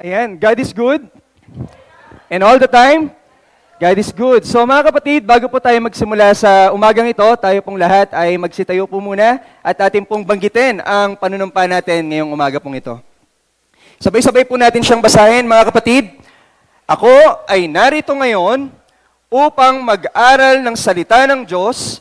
Ayan, God is good. And all the time, God is good. So mga kapatid, bago po tayo magsimula sa umagang ito, tayo pong lahat ay magsitayo po muna at atin pong banggitin ang panunumpa natin ngayong umaga pong ito. Sabay-sabay po natin siyang basahin, mga kapatid. Ako ay narito ngayon upang mag-aral ng salita ng Diyos.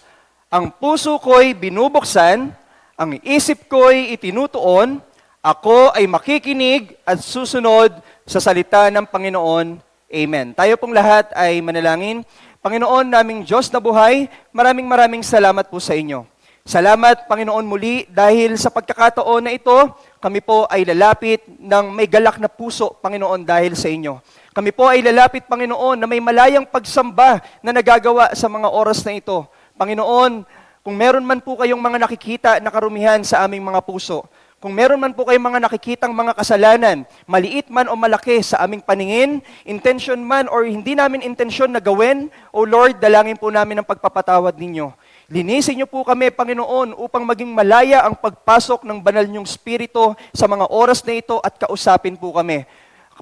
Ang puso ko'y binubuksan, ang isip ko'y itinutuon, ako ay makikinig at susunod sa salita ng Panginoon. Amen. Tayo pong lahat ay manalangin. Panginoon naming Diyos na buhay, maraming salamat po sa inyo. Salamat, Panginoon, muli dahil sa pagkakataon na ito, kami po ay lalapit ng may galak na puso, Panginoon, dahil sa inyo. Kami po ay lalapit, Panginoon, na may malayang pagsamba na nagagawa sa mga oras na ito. Panginoon, kung meron man po kayong mga nakikita na karumihan sa aming mga puso, kung meron man po kayong mga nakikitang mga kasalanan, maliit man o malaki sa aming paningin, intention man or hindi namin intensyon na gawin, O Lord, dalangin po namin ang pagpapatawad ninyo. Linisin niyo po kami, Panginoon, upang maging malaya ang pagpasok ng banal niyong Espiritu sa mga oras na ito at kausapin po kami.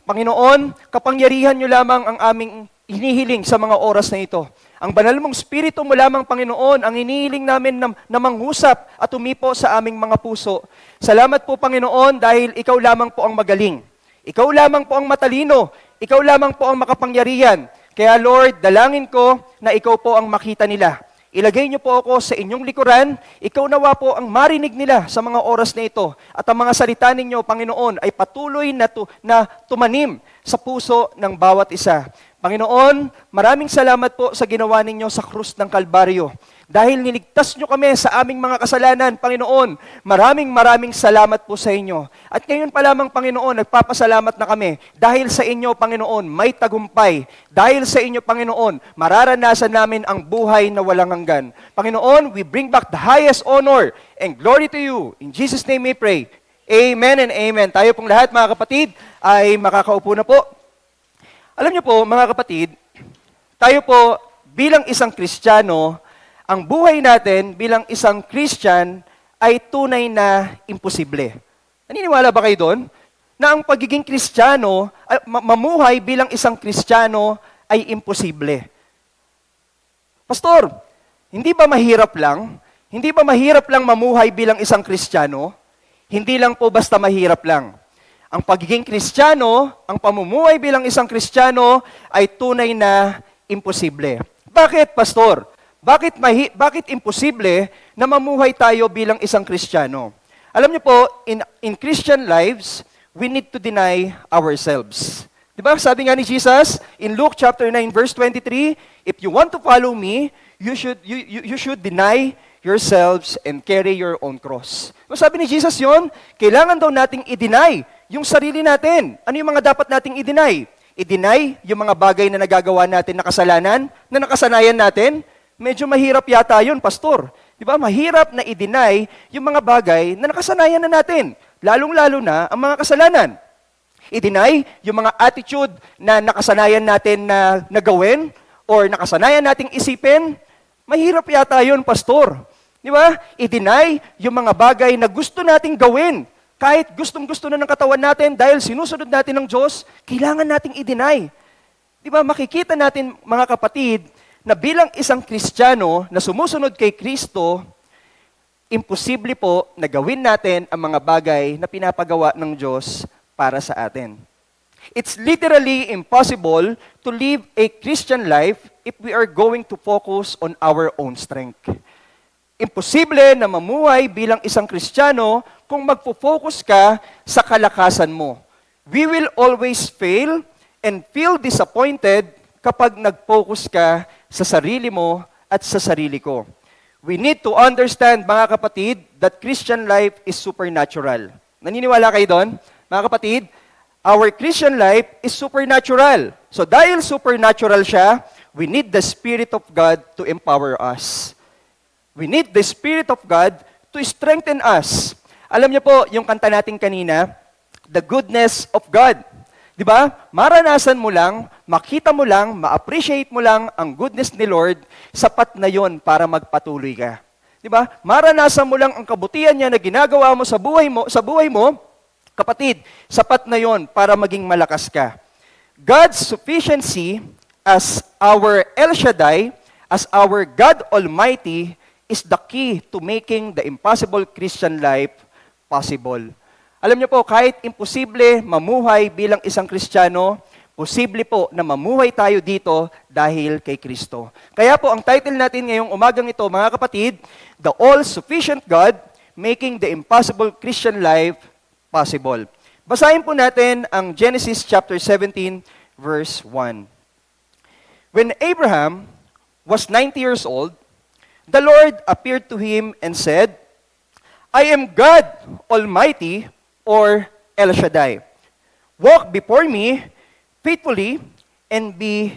Panginoon, kapangyarihan niyo lamang ang aming hinihiling sa mga oras na ito. Ang banal mong Espiritu mo lamang, Panginoon, ang hinihiling namin na manghusap at umipo sa aming mga puso. Salamat po, Panginoon, dahil ikaw lamang po ang magaling. Ikaw lamang po ang matalino. Ikaw lamang po ang makapangyarihan. Kaya Lord, dalangin ko na ikaw po ang makita nila. Ilagay niyo po ako sa inyong likuran. Ikaw nawa po ang marinig nila sa mga oras na ito. At ang mga salita ninyo, Panginoon, ay patuloy na tumanim sa puso ng bawat isa. Panginoon, maraming salamat po sa ginawa ninyo sa krus ng Kalbaryo. Dahil niligtas nyo kami sa aming mga kasalanan, Panginoon, maraming salamat po sa inyo. At ngayon pa lamang, Panginoon, nagpapasalamat na kami. Dahil sa inyo, Panginoon, may tagumpay. Dahil sa inyo, Panginoon, mararanasan namin ang buhay na walang hanggan. Panginoon, we bring back the highest honor and glory to you. In Jesus' name we pray. Amen and amen. Tayo pong lahat, mga kapatid, ay makakaupo na po. Alam niyo po, mga kapatid, tayo po bilang isang Kristiyano, ang buhay natin bilang isang Christian ay tunay na imposible. Naniniwala ba kayo doon? Na ang pagiging Kristiyano, mamuhay bilang isang Kristiyano ay imposible. Pastor, hindi ba mahirap lang? Hindi ba mahirap lang mamuhay bilang isang Kristiyano? Hindi lang po basta mahirap lang. Ang pagiging Kristiyano, ang pamumuhay bilang isang Kristiyano ay tunay na imposible. Bakit, Pastor? Bakit imposible na mamuhay tayo bilang isang Kristiyano? Alam niyo po, in Christian lives, we need to deny ourselves. Diba? Sabi nga ni Jesus in Luke chapter 9 verse 23, if you want to follow me, you should deny yourselves and carry your own cross. Sabi ni Jesus yon, kailangan daw nating i-deny yung sarili natin. Ano yung mga dapat nating i-deny? I-deny yung mga bagay na nagagawa natin na kasalanan, na nakasanayan natin. Medyo mahirap yata yun, Pastor. Di ba? Mahirap na i-deny yung mga bagay na nakasanayan na natin. Lalong-lalo na ang mga kasalanan. I-deny yung mga attitude na nakasanayan natin na gawin or nakasanayan nating isipin. Mahirap yata yun, Pastor. Di ba? I-deny yung mga bagay na gusto nating gawin. Kahit gustong-gusto na ng katawan natin dahil sinusunod natin ng Diyos, kailangan nating i-deny. Di ba? Makikita natin, mga kapatid, na bilang isang Kristiyano na sumusunod kay Kristo, imposible po na gawin natin ang mga bagay na pinapagawa ng Diyos para sa atin. It's literally impossible to live a Christian life if we are going to focus on our own strength. Imposible na mamuhay bilang isang Kristiyano kung magpo-focus ka sa kalakasan mo. We will always fail and feel disappointed kapag nag-focus ka sa sarili mo at sa sarili ko. We need to understand, mga kapatid, that Christian life is supernatural. Naniniwala kayo doon? Mga kapatid, our Christian life is supernatural. So dahil supernatural siya, we need the Spirit of God to empower us. We need the Spirit of God to strengthen us. Alam niyo po, yung kanta natin kanina, the goodness of God. Di ba? Maranasan mo lang, makita mo lang, ma-appreciate mo lang ang goodness ni Lord, sapat na yon para magpatuloy ka. Di ba? Maranasan mo lang ang kabutihan niya na ginagawa mo sa buhay mo, Kapatid, sapat na yon para maging malakas ka. God's sufficiency as our El Shaddai, as our God Almighty, is the key to making the impossible Christian life possible. Alam niyo po, kahit imposible mamuhay bilang isang Kristiyano, posible po na mamuhay tayo dito dahil kay Kristo. Kaya po, ang title natin ngayong umagang ito, mga kapatid, The All-Sufficient God, Making the Impossible Christian Life Possible. Basahin po natin ang Genesis chapter 17, verse 1. When Abraham was 90 years old, the Lord appeared to him and said, I am God Almighty, or El Shaddai. Walk before me faithfully and be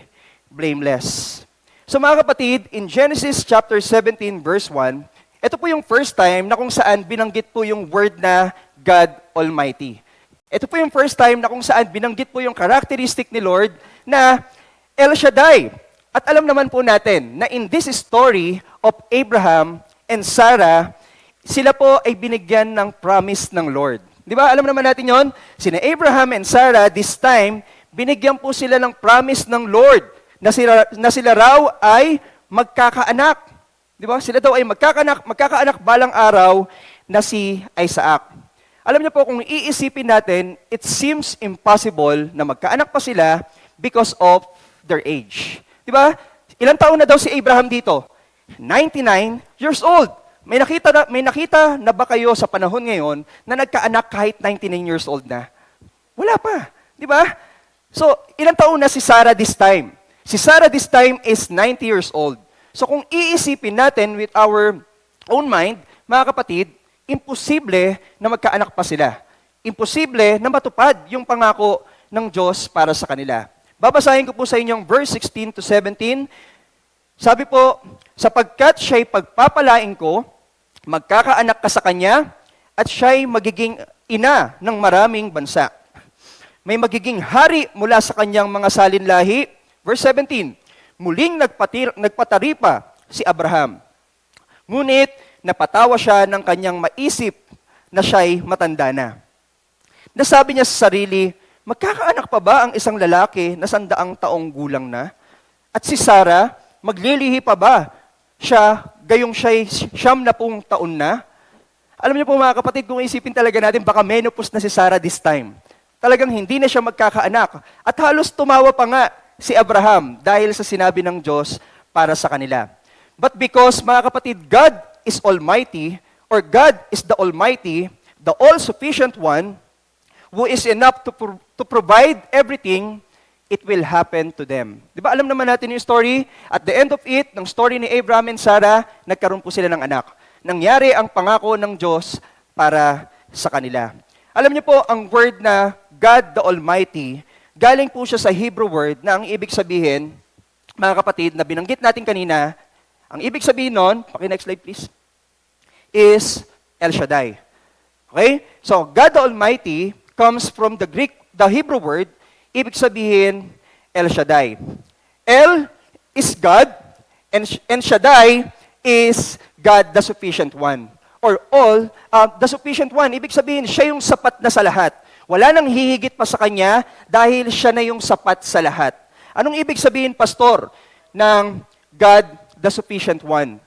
blameless. So mga kapatid, in Genesis chapter 17 verse 1, ito po yung first time na kung saan binanggit po yung word na God Almighty. Ito po yung first time na kung saan binanggit po yung characteristic ni Lord na El Shaddai. At alam naman po natin na in this story of Abraham and Sarah, sila po ay binigyan ng promise ng Lord. Di ba? Alam naman natin yon. Sina Abraham and Sarah, this time, binigyan po sila ng promise ng Lord na sila raw ay magkakaanak. Di ba? Sila daw ay magkakaanak balang araw na si Isaac. Alam niyo po, kung iisipin natin, it seems impossible na magkaanak pa sila because of their age. Di ba? Ilang taon na daw si Abraham dito? 99 years old. May nakita na ba kayo sa panahon ngayon na nagkaanak kahit 99 years old na? Wala pa. Di ba? So, ilang taon na si Sarah this time? Si Sarah this time is 90 years old. So, kung iisipin natin with our own mind, mga kapatid, imposible na magkaanak pa sila. Imposible na matupad yung pangako ng Diyos para sa kanila. Babasahin ko po sa inyong verse 16 to 17. Sabi po, sapagkat siya'y pagpapalain ko, magkakaanak ka sa kanya, at siya'y magiging ina ng maraming bansa. May magiging hari mula sa kanyang mga salinlahi. Verse 17, muling nagpatari pa si Abraham. Ngunit napatawa siya ng kanyang maisip na siya'y matanda na. Nasabi niya sa sarili, magkakaanak pa ba ang isang lalaki na 100 taong gulang na? At si Sarah, maglilihi pa ba siya, gayong siya'y 90 taon na? Alam niyo po mga kapatid, kung isipin talaga natin, baka menopause na si Sarah this time. Talagang hindi na siya magkakaanak. At halos tumawa pa nga si Abraham dahil sa sinabi ng Diyos para sa kanila. But because, mga kapatid, God is Almighty, or God is the Almighty, the all-sufficient one, who is enough to provide everything, it will happen to them. Di ba alam naman natin yung story? At the end of it, ng story ni Abraham and Sarah, nagkaroon po sila ng anak. Nangyari ang pangako ng Diyos para sa kanila. Alam niyo po, ang word na God the Almighty, galing po siya sa Hebrew word na ang ibig sabihin, mga kapatid, na binanggit natin kanina, ang ibig sabihin nun, paki-next slide please, is El Shaddai. Okay? So, God the Almighty comes from the Hebrew word, ibig sabihin, El Shaddai. El is God, and Shaddai is God the sufficient one. Or all, the sufficient one. Ibig sabihin, siya yung sapat na sa lahat. Wala nang hihigit pa sa kanya dahil siya na yung sapat sa lahat. Anong ibig sabihin, pastor, ng God the sufficient one?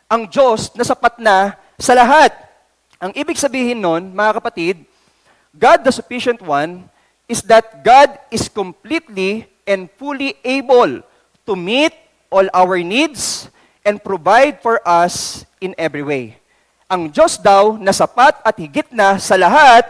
Ang Diyos na sapat na sa lahat. Ang ibig sabihin nun, mga kapatid, God the sufficient one is that God is completely and fully able to meet all our needs and provide for us in every way. Ang Diyos daw na sapat at higit na sa lahat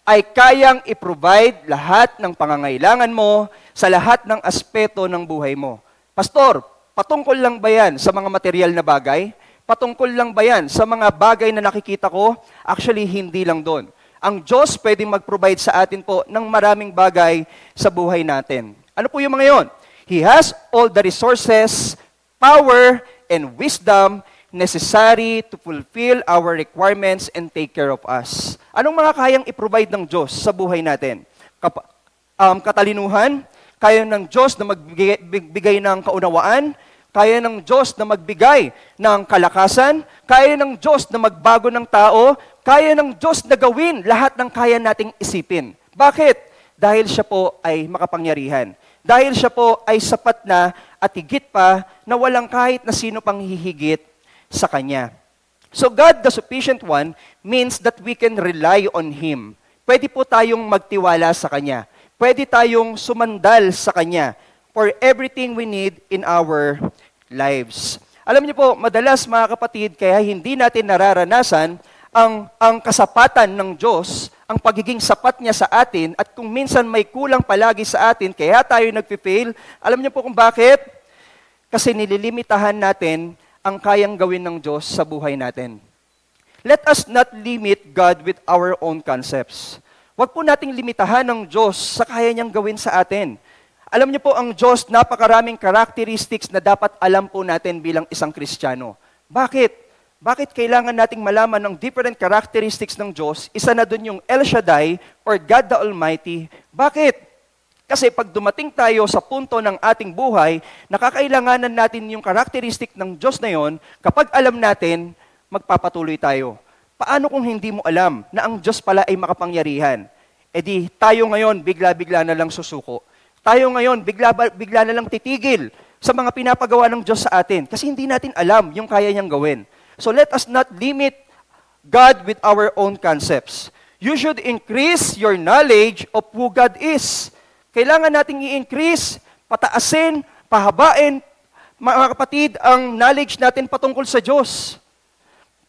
ay kayang i-provide lahat ng pangangailangan mo sa lahat ng aspeto ng buhay mo. Pastor, patungkol lang ba yan sa mga material na bagay? Patungkol lang ba yan sa mga bagay na nakikita ko? Actually, hindi lang doon. Ang Diyos pwedeng mag-provide sa atin po ng maraming bagay sa buhay natin. Ano po yung mga yon? He has all the resources, power, and wisdom necessary to fulfill our requirements and take care of us. Anong mga kayang i-provide ng Diyos sa buhay natin? Katalinuhan, kaya ng Diyos na magbigay ng kaunawaan, kaya ng Diyos na magbigay ng kalakasan, kaya ng Diyos na magbago ng tao, Kaya ng Diyos na gawin lahat ng kaya nating isipin. Bakit? Dahil siya po ay makapangyarihan. Dahil siya po ay sapat na at higit pa na walang kahit na sino pang hihigit sa Kanya. So God, the sufficient one, means that we can rely on Him. Pwede po tayong magtiwala sa Kanya. Pwede tayong sumandal sa Kanya for everything we need in our lives. Alam niyo po, madalas mga kapatid, kaya hindi natin nararanasan ang kasapatan ng Diyos, ang pagiging sapat niya sa atin, at kung minsan may kulang palagi sa atin, kaya tayo nagpifail. Alam niyo po kung bakit? Kasi nililimitahan natin ang kayang gawin ng Diyos sa buhay natin. Let us not limit God with our own concepts. Huwag po nating limitahan ng Diyos sa kaya niyang gawin sa atin. Alam niyo po, ang Diyos, napakaraming characteristics na dapat alam po natin bilang isang Kristiyano. Bakit? Bakit kailangan nating malaman ng different characteristics ng Diyos? Isa na dun yung El Shaddai or God the Almighty. Bakit? Kasi pag dumating tayo sa punto ng ating buhay, nakakailanganan natin yung characteristic ng Diyos na yon. Kapag alam natin, magpapatuloy tayo. Paano kung hindi mo alam na ang Diyos pala ay makapangyarihan? E di, tayo ngayon, bigla-bigla na lang susuko. Tayo ngayon, bigla na lang titigil sa mga pinapagawa ng Diyos sa atin kasi hindi natin alam yung kaya niyang gawin. So let us not limit God with our own concepts. You should increase your knowledge of who God is. Kailangan nating i-increase, pataasin, pahabain, mga kapatid, ang knowledge natin patungkol sa Diyos.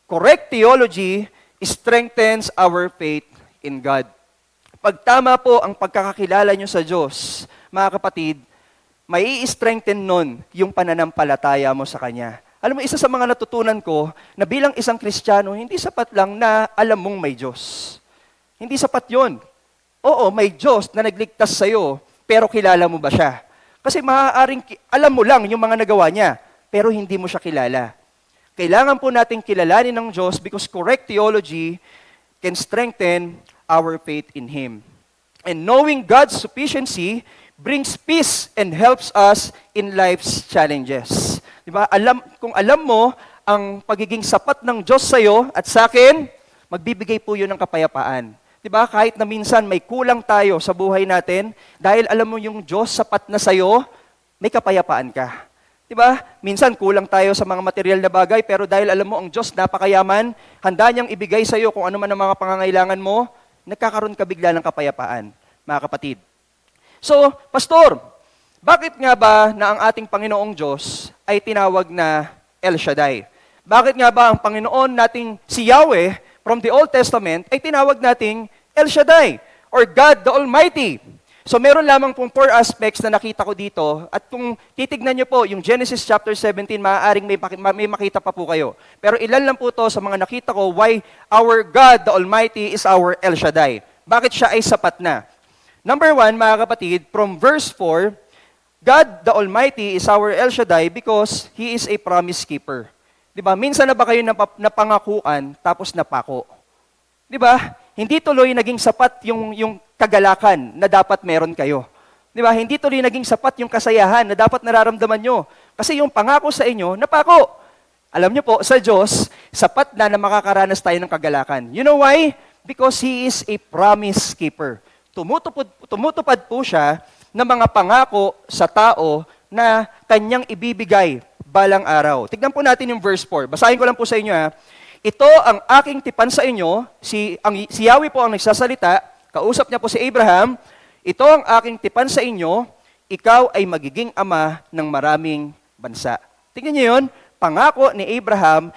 Correct theology strengthens our faith in God. Pag tama po ang pagkakakilala nyo sa Diyos, mga kapatid, may i-strengthen nun yung pananampalataya mo sa Kanya. Alam mo, isa sa mga natutunan ko, na bilang isang Kristiyano, hindi sapat lang na alam mong may Diyos. Hindi sapat yon. Oo, may Diyos na nagligtas sa'yo, pero kilala mo ba siya? Kasi maaaring alam mo lang yung mga nagawa niya, pero hindi mo siya kilala. Kailangan po nating kilalanin ng Diyos because correct theology can strengthen our faith in Him. And knowing God's sufficiency brings peace and helps us in life's challenges. Diba? Kung alam mo ang pagiging sapat ng Diyos sa iyo at sa akin, magbibigay po yun ng kapayapaan. Diba? Kahit na minsan may kulang tayo sa buhay natin, dahil alam mo yung Diyos sapat na sa iyo, may kapayapaan ka. Diba? Minsan kulang tayo sa mga material na bagay, pero dahil alam mo ang Diyos napakayaman, handa niyang ibigay sa iyo kung ano man ang mga pangangailangan mo, nagkakaroon ka bigla ng kapayapaan, mga kapatid. So, Pastor, bakit nga ba na ang ating Panginoong Diyos ay tinawag na El Shaddai? Bakit nga ba ang Panginoon nating si Yahweh from the Old Testament ay tinawag nating El Shaddai or God the Almighty? So meron lamang pong 4 aspects na nakita ko dito at kung titignan niyo po yung Genesis chapter 17, maaaring may makita pa po kayo. Pero ilan lang po to sa mga nakita ko why our God the Almighty is our El Shaddai. Bakit siya ay sapat na? Number 1, mga kapatid, from verse 4, God the Almighty is our El Shaddai because He is a promise keeper. Diba? Minsan na ba kayo napangakuan tapos napako? Diba? Hindi tuloy naging sapat yung kagalakan na dapat meron kayo. Diba? Hindi tuloy naging sapat yung kasayahan na dapat nararamdaman nyo. Kasi yung pangako sa inyo, napako. Alam nyo po, sa Diyos, sapat na makakaranas tayo ng kagalakan. You know why? Because He is a promise keeper. Tumutupad po siya ng mga pangako sa tao na kanyang ibibigay balang araw. Tignan po natin yung verse 4. Basahin ko lang po sa inyo. Ito ang aking tipan sa inyo. Si Yahweh po ang nagsasalita. Kausap niya po si Abraham. Ito ang aking tipan sa inyo. Ikaw ay magiging ama ng maraming bansa. Tingnan niyo yun. Pangako ni Abraham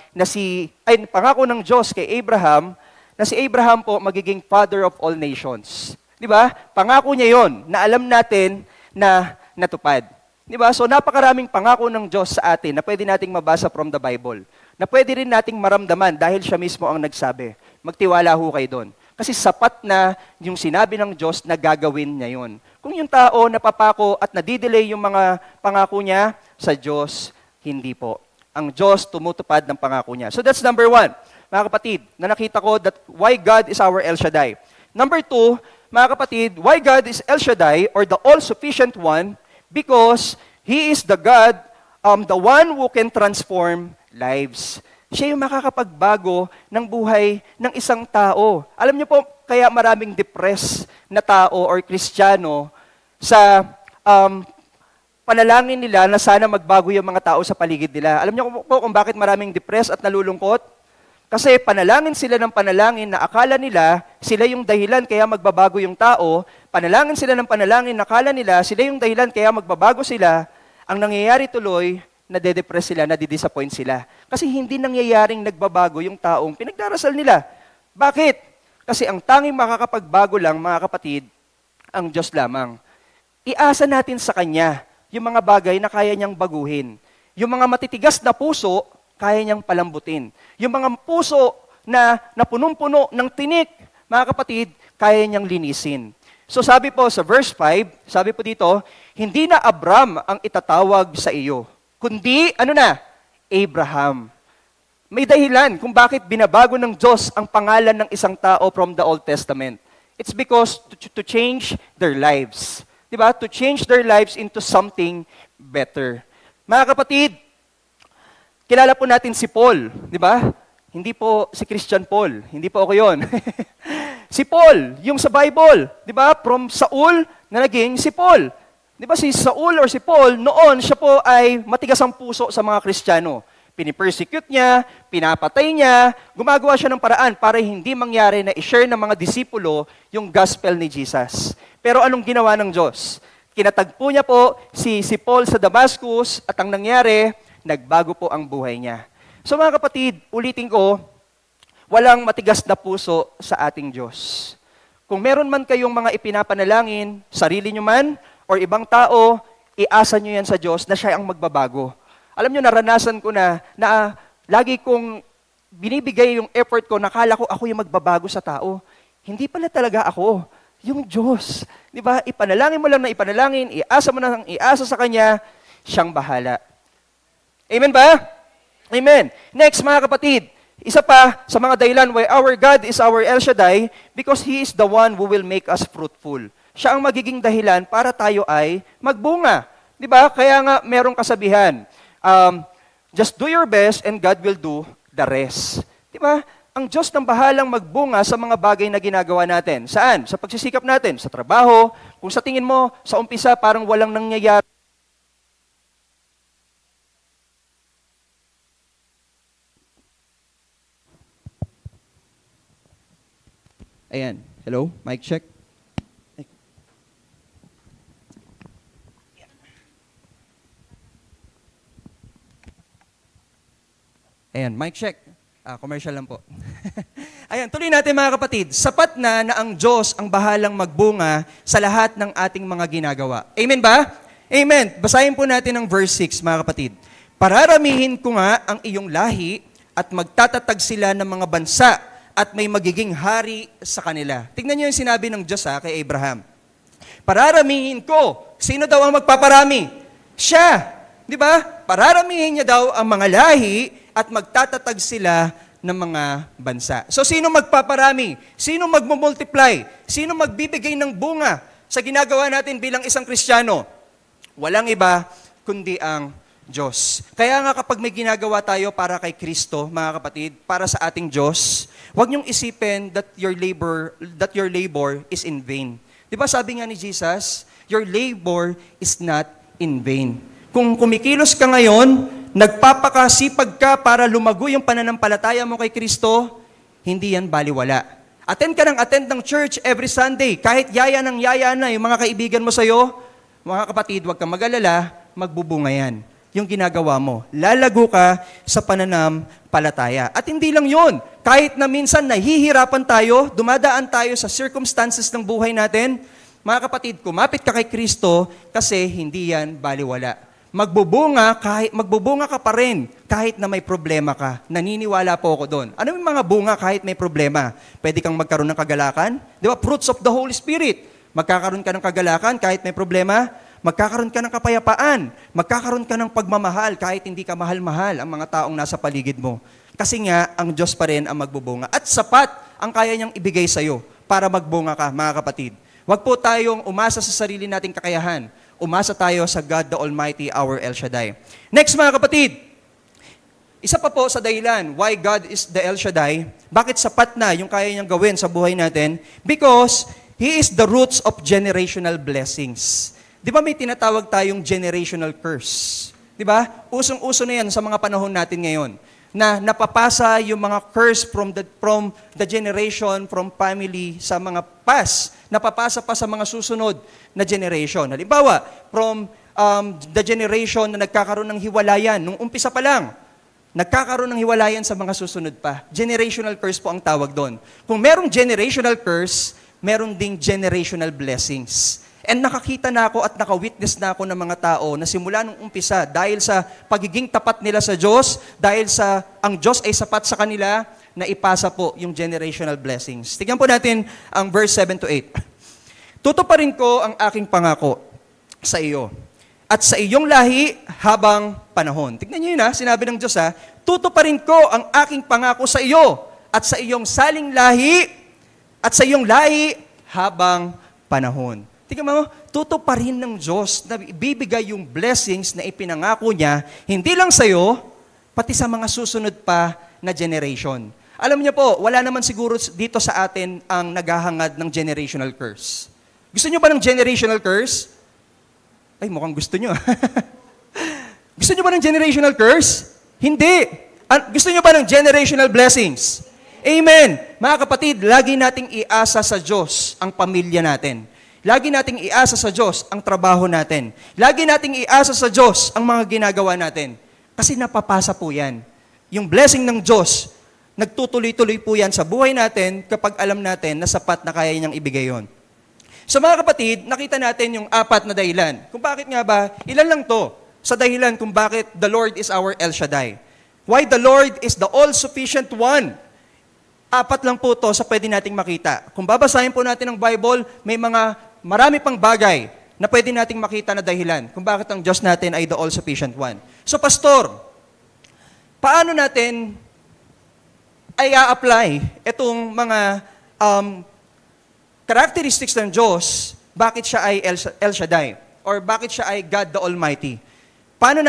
pangako ng Diyos kay Abraham na si Abraham po magiging father of all nations. Di ba? Pangako niya yon na alam natin na natupad. Di ba? So napakaraming pangako ng Diyos sa atin na pwede nating mabasa from the Bible. Na pwede rin nating maramdaman dahil siya mismo ang nagsabi. Magtiwala ho kayo doon. Kasi sapat na yung sinabi ng Diyos na gagawin niya yon. Kung yung tao napapako at nadidelay yung mga pangako niya, sa Diyos, hindi po. Ang Diyos tumutupad ng pangako niya. So that's number 1. Mga kapatid, na nakita ko that why God is our El Shaddai. Number 2, mga kapatid, why God is El Shaddai or the all-sufficient one? Because He is the God, the one who can transform lives. Siya yung makakapagbago ng buhay ng isang tao. Alam niyo po, kaya maraming depressed na tao or Kristiyano sa panalangin nila na sana magbago yung mga tao sa paligid nila. Alam niyo po kung bakit maraming depressed at nalulungkot? Kasi panalangin sila ng panalangin na akala nila sila yung dahilan kaya magbabago yung tao. Panalangin sila ng panalangin na akala nila sila yung dahilan kaya magbabago sila. Ang nangyayari tuloy, nade-depress sila, nadi-disappoint sila. Kasi hindi nangyayaring nagbabago yung taong pinagdarasal nila. Bakit? Kasi ang tanging makakapagbago lang, mga kapatid, ang Diyos lamang. Iasa natin sa Kanya yung mga bagay na kaya niyang baguhin. Yung mga matitigas na puso, kaya niyang palambutin. Yung mga puso na punong-puno ng tinik, mga kapatid, kaya niyang linisin. So sabi po sa verse 5, sabi po dito, hindi na Abram ang itatawag sa iyo, kundi, Abraham. May dahilan kung bakit binabago ng Diyos ang pangalan ng isang tao from the Old Testament. It's because to change their lives. Diba? To change their lives into something better. Mga kapatid, kilala po natin si Paul, di ba? Hindi po si Christian Paul, hindi po ako yon. Si Paul, yung sa Bible, di ba? From Saul na naging si Paul. Di ba si Saul or si Paul, noon siya po ay matigas ang puso sa mga Kristiyano. Pinipersecute niya, pinapatay niya, gumagawa siya ng paraan para hindi mangyari na i-share ng mga disipulo yung gospel ni Jesus. Pero anong ginawa ng Diyos? Kinatagpo niya po si Paul sa Damascus at ang nangyari, nagbago po ang buhay niya. So mga kapatid, ulitin ko, walang matigas na puso sa ating Diyos. Kung meron man kayong mga ipinapanalangin, sarili nyo man, or ibang tao, iasa nyo yan sa Diyos na siya ang magbabago. Alam nyo, naranasan ko na lagi kong binibigay yung effort ko, nakala ko ako yung magbabago sa tao. Hindi pala talaga ako, yung Diyos. Di ba? Ipanalangin mo lang na ipanalangin, iasa mo na ng iasa sa Kanya, siyang bahala. Amen ba? Amen. Next, mga kapatid, isa pa sa mga dahilan why our God is our El Shaddai, because He is the one who will make us fruitful. Siya ang magiging dahilan para tayo ay magbunga. Di ba? Kaya nga merong kasabihan, just do your best and God will do the rest. Di ba? Ang Diyos nang bahalang magbunga sa mga bagay na ginagawa natin. Saan? Sa pagsisikap natin, sa trabaho. Kung sa tingin mo, sa umpisa parang walang nangyayari, ayan. Hello? Mic check. Ayan, mic check. Commercial lang po. Ayan, tuloy natin mga kapatid. Sapat na ang Diyos ang bahalang magbunga sa lahat ng ating mga ginagawa. Amen ba? Amen. Basahin po natin ang verse 6, mga kapatid. Pararamihin ko nga ang iyong lahi at magtatatag sila ng mga bansa at may magiging hari sa kanila. Tingnan niyo yung sinabi ng Diyos kay Abraham. Pararamihin ko. Sino daw ang magpaparami? Siya. Di ba? Pararamihin niya daw ang mga lahi at magtatatag sila ng mga bansa. So sino magpaparami? Sino magmumultiply? Sino magbibigay ng bunga sa ginagawa natin bilang isang Kristiyano? Walang iba kundi ang Diyos. Kaya nga kapag may ginagawa tayo para kay Kristo, mga kapatid, para sa ating Diyos, huwag niyong isipin that your labor is in vain. Di ba sabi nga ni Jesus, your labor is not in vain. Kung kumikilos ka ngayon, nagpapakasipag ka para lumago yung pananampalataya mo kay Kristo, hindi yan baliwala. Attend ka ng church every Sunday, kahit yaya na yung mga kaibigan mo sa'yo, mga kapatid, huwag kang mag-alala, magbubunga yan. Yung ginagawa mo, lalago ka sa pananampalataya. At hindi lang yun, kahit na minsan nahihirapan tayo, dumadaan tayo sa circumstances ng buhay natin, mga kapatid, kumapit ka kay Kristo kasi hindi yan baliwala. Magbubunga ka pa rin kahit na may problema ka. Naniniwala po ako doon. Ano yung mga bunga kahit may problema? Pwede kang magkaroon ng kagalakan? Di ba? Fruits of the Holy Spirit. Magkakaroon ka ng kagalakan kahit may problema. Magkakaroon ka ng kapayapaan. Magkakaroon ka ng pagmamahal kahit hindi ka mahal-mahal ang mga taong nasa paligid mo. Kasi nga, ang Diyos pa rin ang magbubunga. At sapat ang kaya niyang ibigay sa'yo para magbunga ka, mga kapatid. Huwag po tayong umasa sa sarili nating kakayahan. Umasa tayo sa God the Almighty, our El Shaddai. Next, mga kapatid, Isa pa po sa dahilan why God is the El Shaddai, bakit sapat na yung kaya niyang gawin sa buhay natin? Because He is the roots of generational blessings. Di ba may tinatawag tayong generational curse? Di ba? Usong-uso na yan sa mga panahon natin ngayon na napapasa yung mga curse from the generation, from family sa mga past. Napapasa pa sa mga susunod na generation. Halimbawa, from the generation na nagkakaroon ng hiwalayan, nung umpisa pa lang, nagkakaroon ng hiwalayan sa mga susunod pa. Generational curse po ang tawag doon. Kung merong generational curse, meron ding generational blessings. And nakakita na ako at nakawitness na ako ng mga tao na simula nung umpisa, dahil sa pagiging tapat nila sa Diyos, dahil sa ang Diyos ay sapat sa kanila, na ipasa po yung generational blessings. Tignan po natin ang verse 7 to 8. Tutuparin ko ang aking pangako sa iyo at sa iyong lahi habang panahon. Tignan niyo yun sinabi ng Diyos tutuparin ko ang aking pangako sa iyo at sa iyong saling lahi at sa iyong lahi habang panahon. Tingnan mo, tutuparin ng Diyos na ibibigay yung blessings na ipinangako niya, hindi lang sa iyo, pati sa mga susunod pa na generation. Alam niyo po, wala naman siguro dito sa atin ang naghahangad ng generational curse. Gusto niyo ba ng generational curse? Ay, mukhang gusto niyo. Gusto niyo ba ng generational curse? Hindi. Gusto niyo ba ng generational blessings? Amen. Mga kapatid, lagi nating iasa sa Diyos ang pamilya natin. Lagi nating iasa sa Diyos ang trabaho natin. Lagi nating iasa sa Diyos ang mga ginagawa natin. Kasi napapasa po yan. Yung blessing ng Diyos, nagtutuloy-tuloy po yan sa buhay natin kapag alam natin na sapat na kaya niyang ibigay yon. So mga kapatid, nakita natin yung apat na dahilan. Kung bakit nga ba, ilan lang to sa dahilan kung bakit the Lord is our El Shaddai. Why the Lord is the all-sufficient one. Apat lang po to sa pwede nating makita. Kung babasahin po natin ang Bible, may marami pang bagay na pwede nating makita na dahilan kung bakit ang Diyos natin ay the all-sufficient one. So, Pastor, paano natin ay a-apply itong mga characteristics ng Diyos, bakit siya ay El Shaddai? Or bakit siya ay God the Almighty? Paano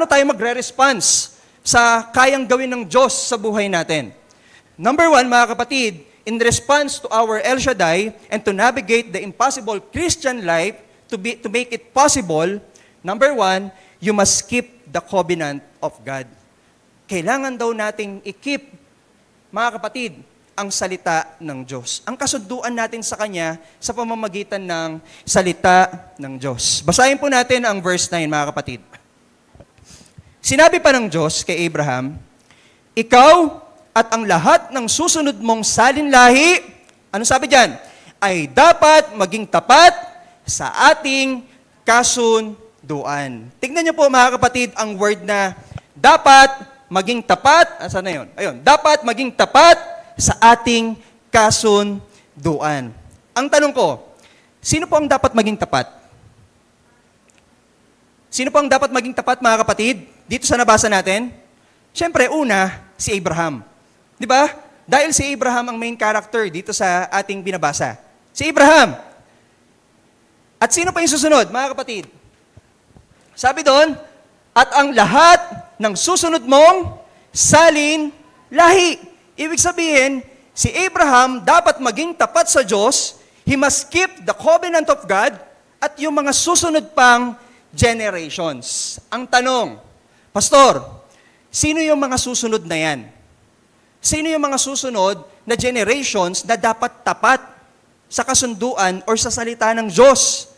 tayo magre-response sa kayang gawin ng Diyos sa buhay natin? Number one, mga kapatid, in response to our El Shaddai and to navigate the impossible Christian life to make it possible, number one, you must keep the covenant of God. Kailangan daw nating i-keep, mga kapatid, ang salita ng Diyos. Ang kasunduan natin sa Kanya sa pamamagitan ng salita ng Diyos. Basahin po natin ang verse 9, mga kapatid. Sinabi pa ng Diyos kay Abraham, ikaw at ang lahat ng susunod mong salinlahi, ano sabi diyan? Ay dapat maging tapat sa ating kasunduan. Tingnan niyo po mga kapatid ang word na dapat maging tapat. Saan na yun? Ayun, dapat maging tapat sa ating kasunduan. Ang tanong ko, sino po ang dapat maging tapat? Sino po ang dapat maging tapat mga kapatid? Dito sa nabasa natin? Siyempre, una, si Abraham. Di ba? Dahil si Abraham ang main character dito sa ating binabasa. Si Abraham. At sino pa yung susunod, mga kapatid? Sabi doon, at ang lahat ng susunod mong salin lahi. Ibig sabihin, si Abraham dapat maging tapat sa Diyos, he must keep the covenant of God, at yung mga susunod pang generations. Ang tanong, Pastor, sino yung mga susunod na yan? Sino yung mga susunod na generations na dapat tapat sa kasunduan or sa salita ng Diyos?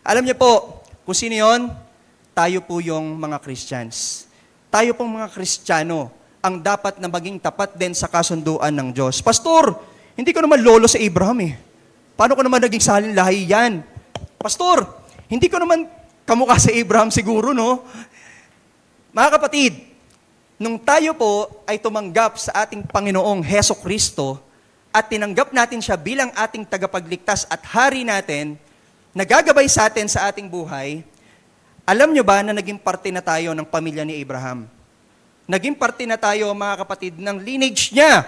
Alam niyo po, kung sino yun? Tayo po yung mga Christians. Tayo pong mga Kristiyano ang dapat na maging tapat din sa kasunduan ng Diyos. Pastor, hindi ko naman lolo sa Abraham eh. Paano ko naman naging salinlahi yan? Pastor, hindi ko naman kamukha sa Abraham siguro, no? Mga kapatid, nung tayo po ay tumanggap sa ating Panginoong Heso Kristo at tinanggap natin siya bilang ating tagapagligtas at hari natin, nagagabay sa atin sa ating buhay, alam nyo ba na naging parte na tayo ng pamilya ni Abraham? Naging parte na tayo, mga kapatid, ng lineage niya.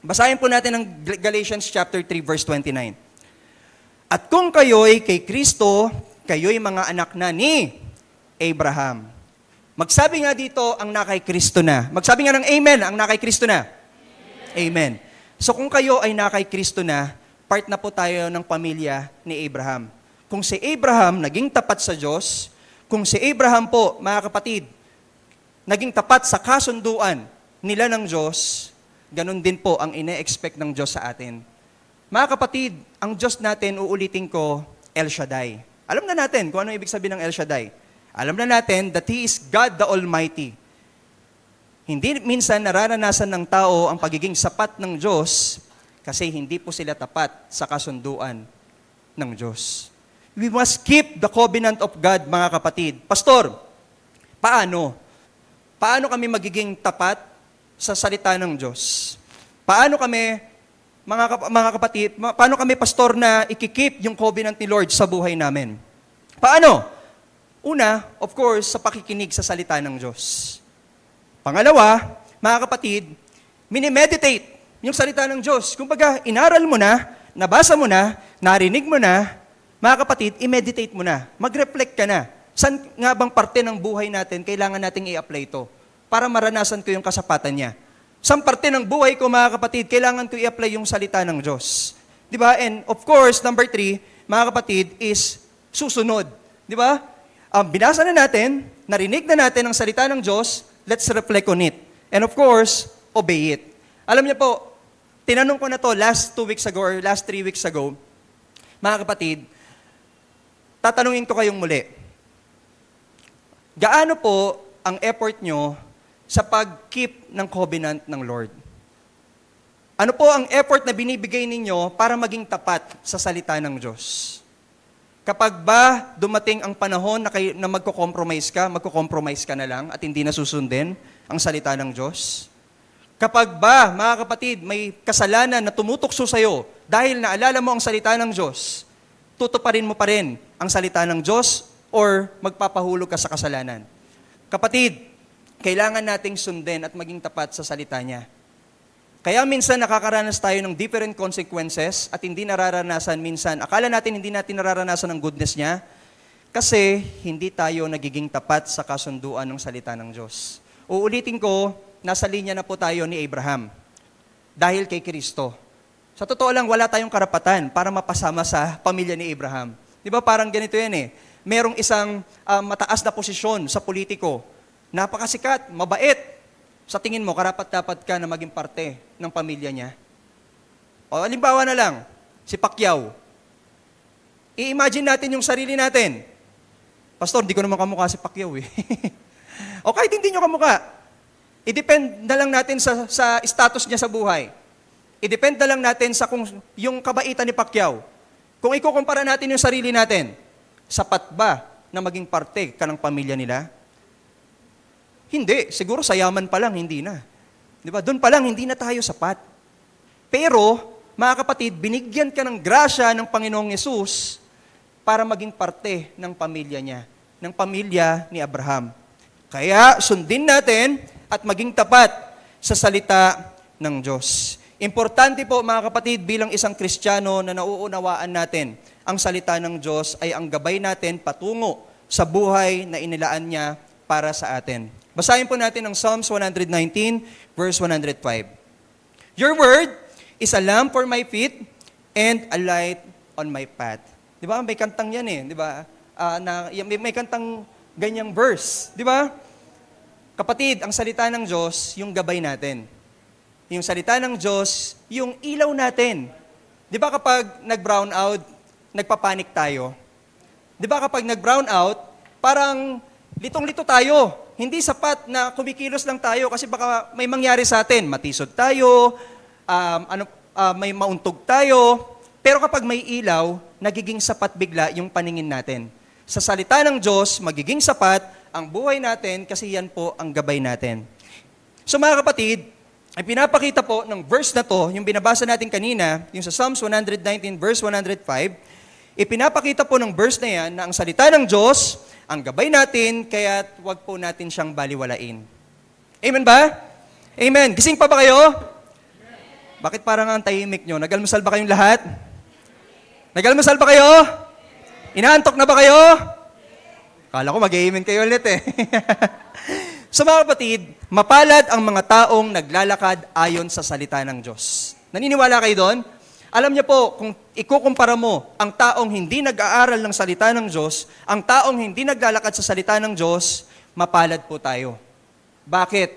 Basahin po natin ang Galatians chapter 3, verse 29. At kung kayo'y kay Kristo, kayo'y mga anak na ni Abraham. Magsabi nga dito, ang nakay Kristo na. Magsabi nga ng amen, ang nakay Kristo na. Amen. So kung kayo ay nakay Kristo na, part na po tayo ng pamilya ni Abraham. Kung si Abraham naging tapat sa Diyos, kung si Abraham po, mga kapatid, naging tapat sa kasunduan nila ng Diyos, ganun din po ang ine-expect ng Diyos sa atin. Mga kapatid, ang Diyos natin, uulitin ko, El Shaddai. Alam na natin kung ano ibig sabihin ng El Shaddai. Alam na natin that He is God the Almighty. Hindi minsan nararanasan ng tao ang pagiging sapat ng Diyos kasi hindi po sila tapat sa kasunduan ng Diyos. We must keep the covenant of God, mga kapatid. Pastor, paano? Paano kami magiging tapat sa salita ng Diyos? Paano kami, mga kapatid, paano kami, pastor, na ikikip yung covenant ni Lord sa buhay namin? Paano? Una, of course, sa pakikinig sa salita ng Diyos. Pangalawa, mga kapatid, minimeditate yung salita ng Diyos. Kumbaga, inaral mo na, nabasa mo na, narinig mo na, mga kapatid, i-meditate mo na. Mag-reflect ka na. Saan nga bang parte ng buhay natin kailangan nating i-apply ito para maranasan ko yung kasapatan niya? Saan parte ng buhay ko, mga kapatid, kailangan ko i-apply yung salita ng Diyos? Di ba? And of course, number 3, mga kapatid, is susunod. Di ba? Binasa na natin, narinig na natin ang salita ng Diyos, let's reflect on it. And of course, obey it. Alam niyo po, tinanong ko na to last 2 weeks ago or last 3 weeks ago, mga kapatid, tatanungin ko kayong muli. Gaano po ang effort nyo sa pag-keep ng covenant ng Lord? Ano po ang effort na binibigay ninyo para maging tapat sa salita ng Diyos? Kapag ba dumating ang panahon na magko-compromise ka na lang at hindi na susundin ang salita ng Diyos? Kapag ba, mga kapatid, may kasalanan na tumutukso sa'yo dahil naalala mo ang salita ng Diyos, tutuparin mo pa rin ang salita ng Diyos or magpapahulog ka sa kasalanan? Kapatid, kailangan nating sundin at maging tapat sa salita niya. Kaya minsan nakakaranas tayo ng different consequences at hindi nararanasan minsan. Akala natin hindi natin nararanasan ang goodness niya kasi hindi tayo nagiging tapat sa kasunduan ng salita ng Diyos. Uulitin ko, nasa linya na po tayo ni Abraham dahil kay Kristo. Sa totoo lang, wala tayong karapatan para mapasama sa pamilya ni Abraham. Di ba parang ganito yan eh. Merong isang mataas na posisyon sa politiko. Napakasikat, mabait. Sa tingin mo, karapat-dapat ka na maging parte ng pamilya niya? O, halimbawa na lang, si Pacquiao. I-imagine natin yung sarili natin. Pastor, hindi ko naman kamukha si Pacquiao eh. O kahit hindi nyo kamukha, i-depend na lang natin sa status niya sa buhay. I-depend na lang natin sa kung yung kabaitan ni Pacquiao. Kung ikukumpara natin yung sarili natin, sapat ba na maging parte ka ng pamilya nila? Hindi. Siguro sa yaman pa lang, hindi na. Di ba? Doon pa lang, hindi na tayo sapat. Pero, mga kapatid, binigyan ka ng grasya ng Panginoong Yesus para maging parte ng pamilya niya, ng pamilya ni Abraham. Kaya, sundin natin at maging tapat sa salita ng Diyos. Importante po, mga kapatid, bilang isang Kristiyano na nauunawaan natin, ang salita ng Diyos ay ang gabay natin patungo sa buhay na inilaan niya para sa atin. Basahin po natin ang Psalms 119, verse 105. Your word is a lamp for my feet and a light on my path. Di ba? May kantang yan eh. Di ba? May kantang ganyang verse. Di ba? Kapatid, ang salita ng Diyos, yung gabay natin. Yung salita ng Diyos, yung ilaw natin. Di ba kapag nag-brown out, nagpapanik tayo? Di ba kapag nag-brown out, parang litong-lito tayo. Hindi sapat na kumikilos lang tayo kasi baka may mangyari sa atin. Matisod tayo, may mauntog tayo. Pero kapag may ilaw, nagiging sapat bigla yung paningin natin. Sa salita ng Diyos, magiging sapat ang buhay natin kasi yan po ang gabay natin. So mga kapatid, ay pinapakita po ng verse na to, yung binabasa natin kanina, yung sa Psalms 119 verse 105, ipinapakita po ng verse na yan na ang salita ng Diyos, ang gabay natin, kaya wag po natin siyang baliwalain. Amen ba? Amen. Gising pa ba kayo? Bakit parang ang tahimik nyo? Nagalmusal ba kayong lahat? Nagalmusal ba kayo? Inaantok na ba kayo? Kala ko mag-amen kayo ulit eh. So mga kapatid, mapalad ang mga taong naglalakad ayon sa salita ng Diyos. Naniniwala kayo doon? Alam niyo po, kung ikukumpara mo ang taong hindi nag-aaral ng salita ng Diyos, ang taong hindi naglalakad sa salita ng Diyos, mapalad po tayo. Bakit?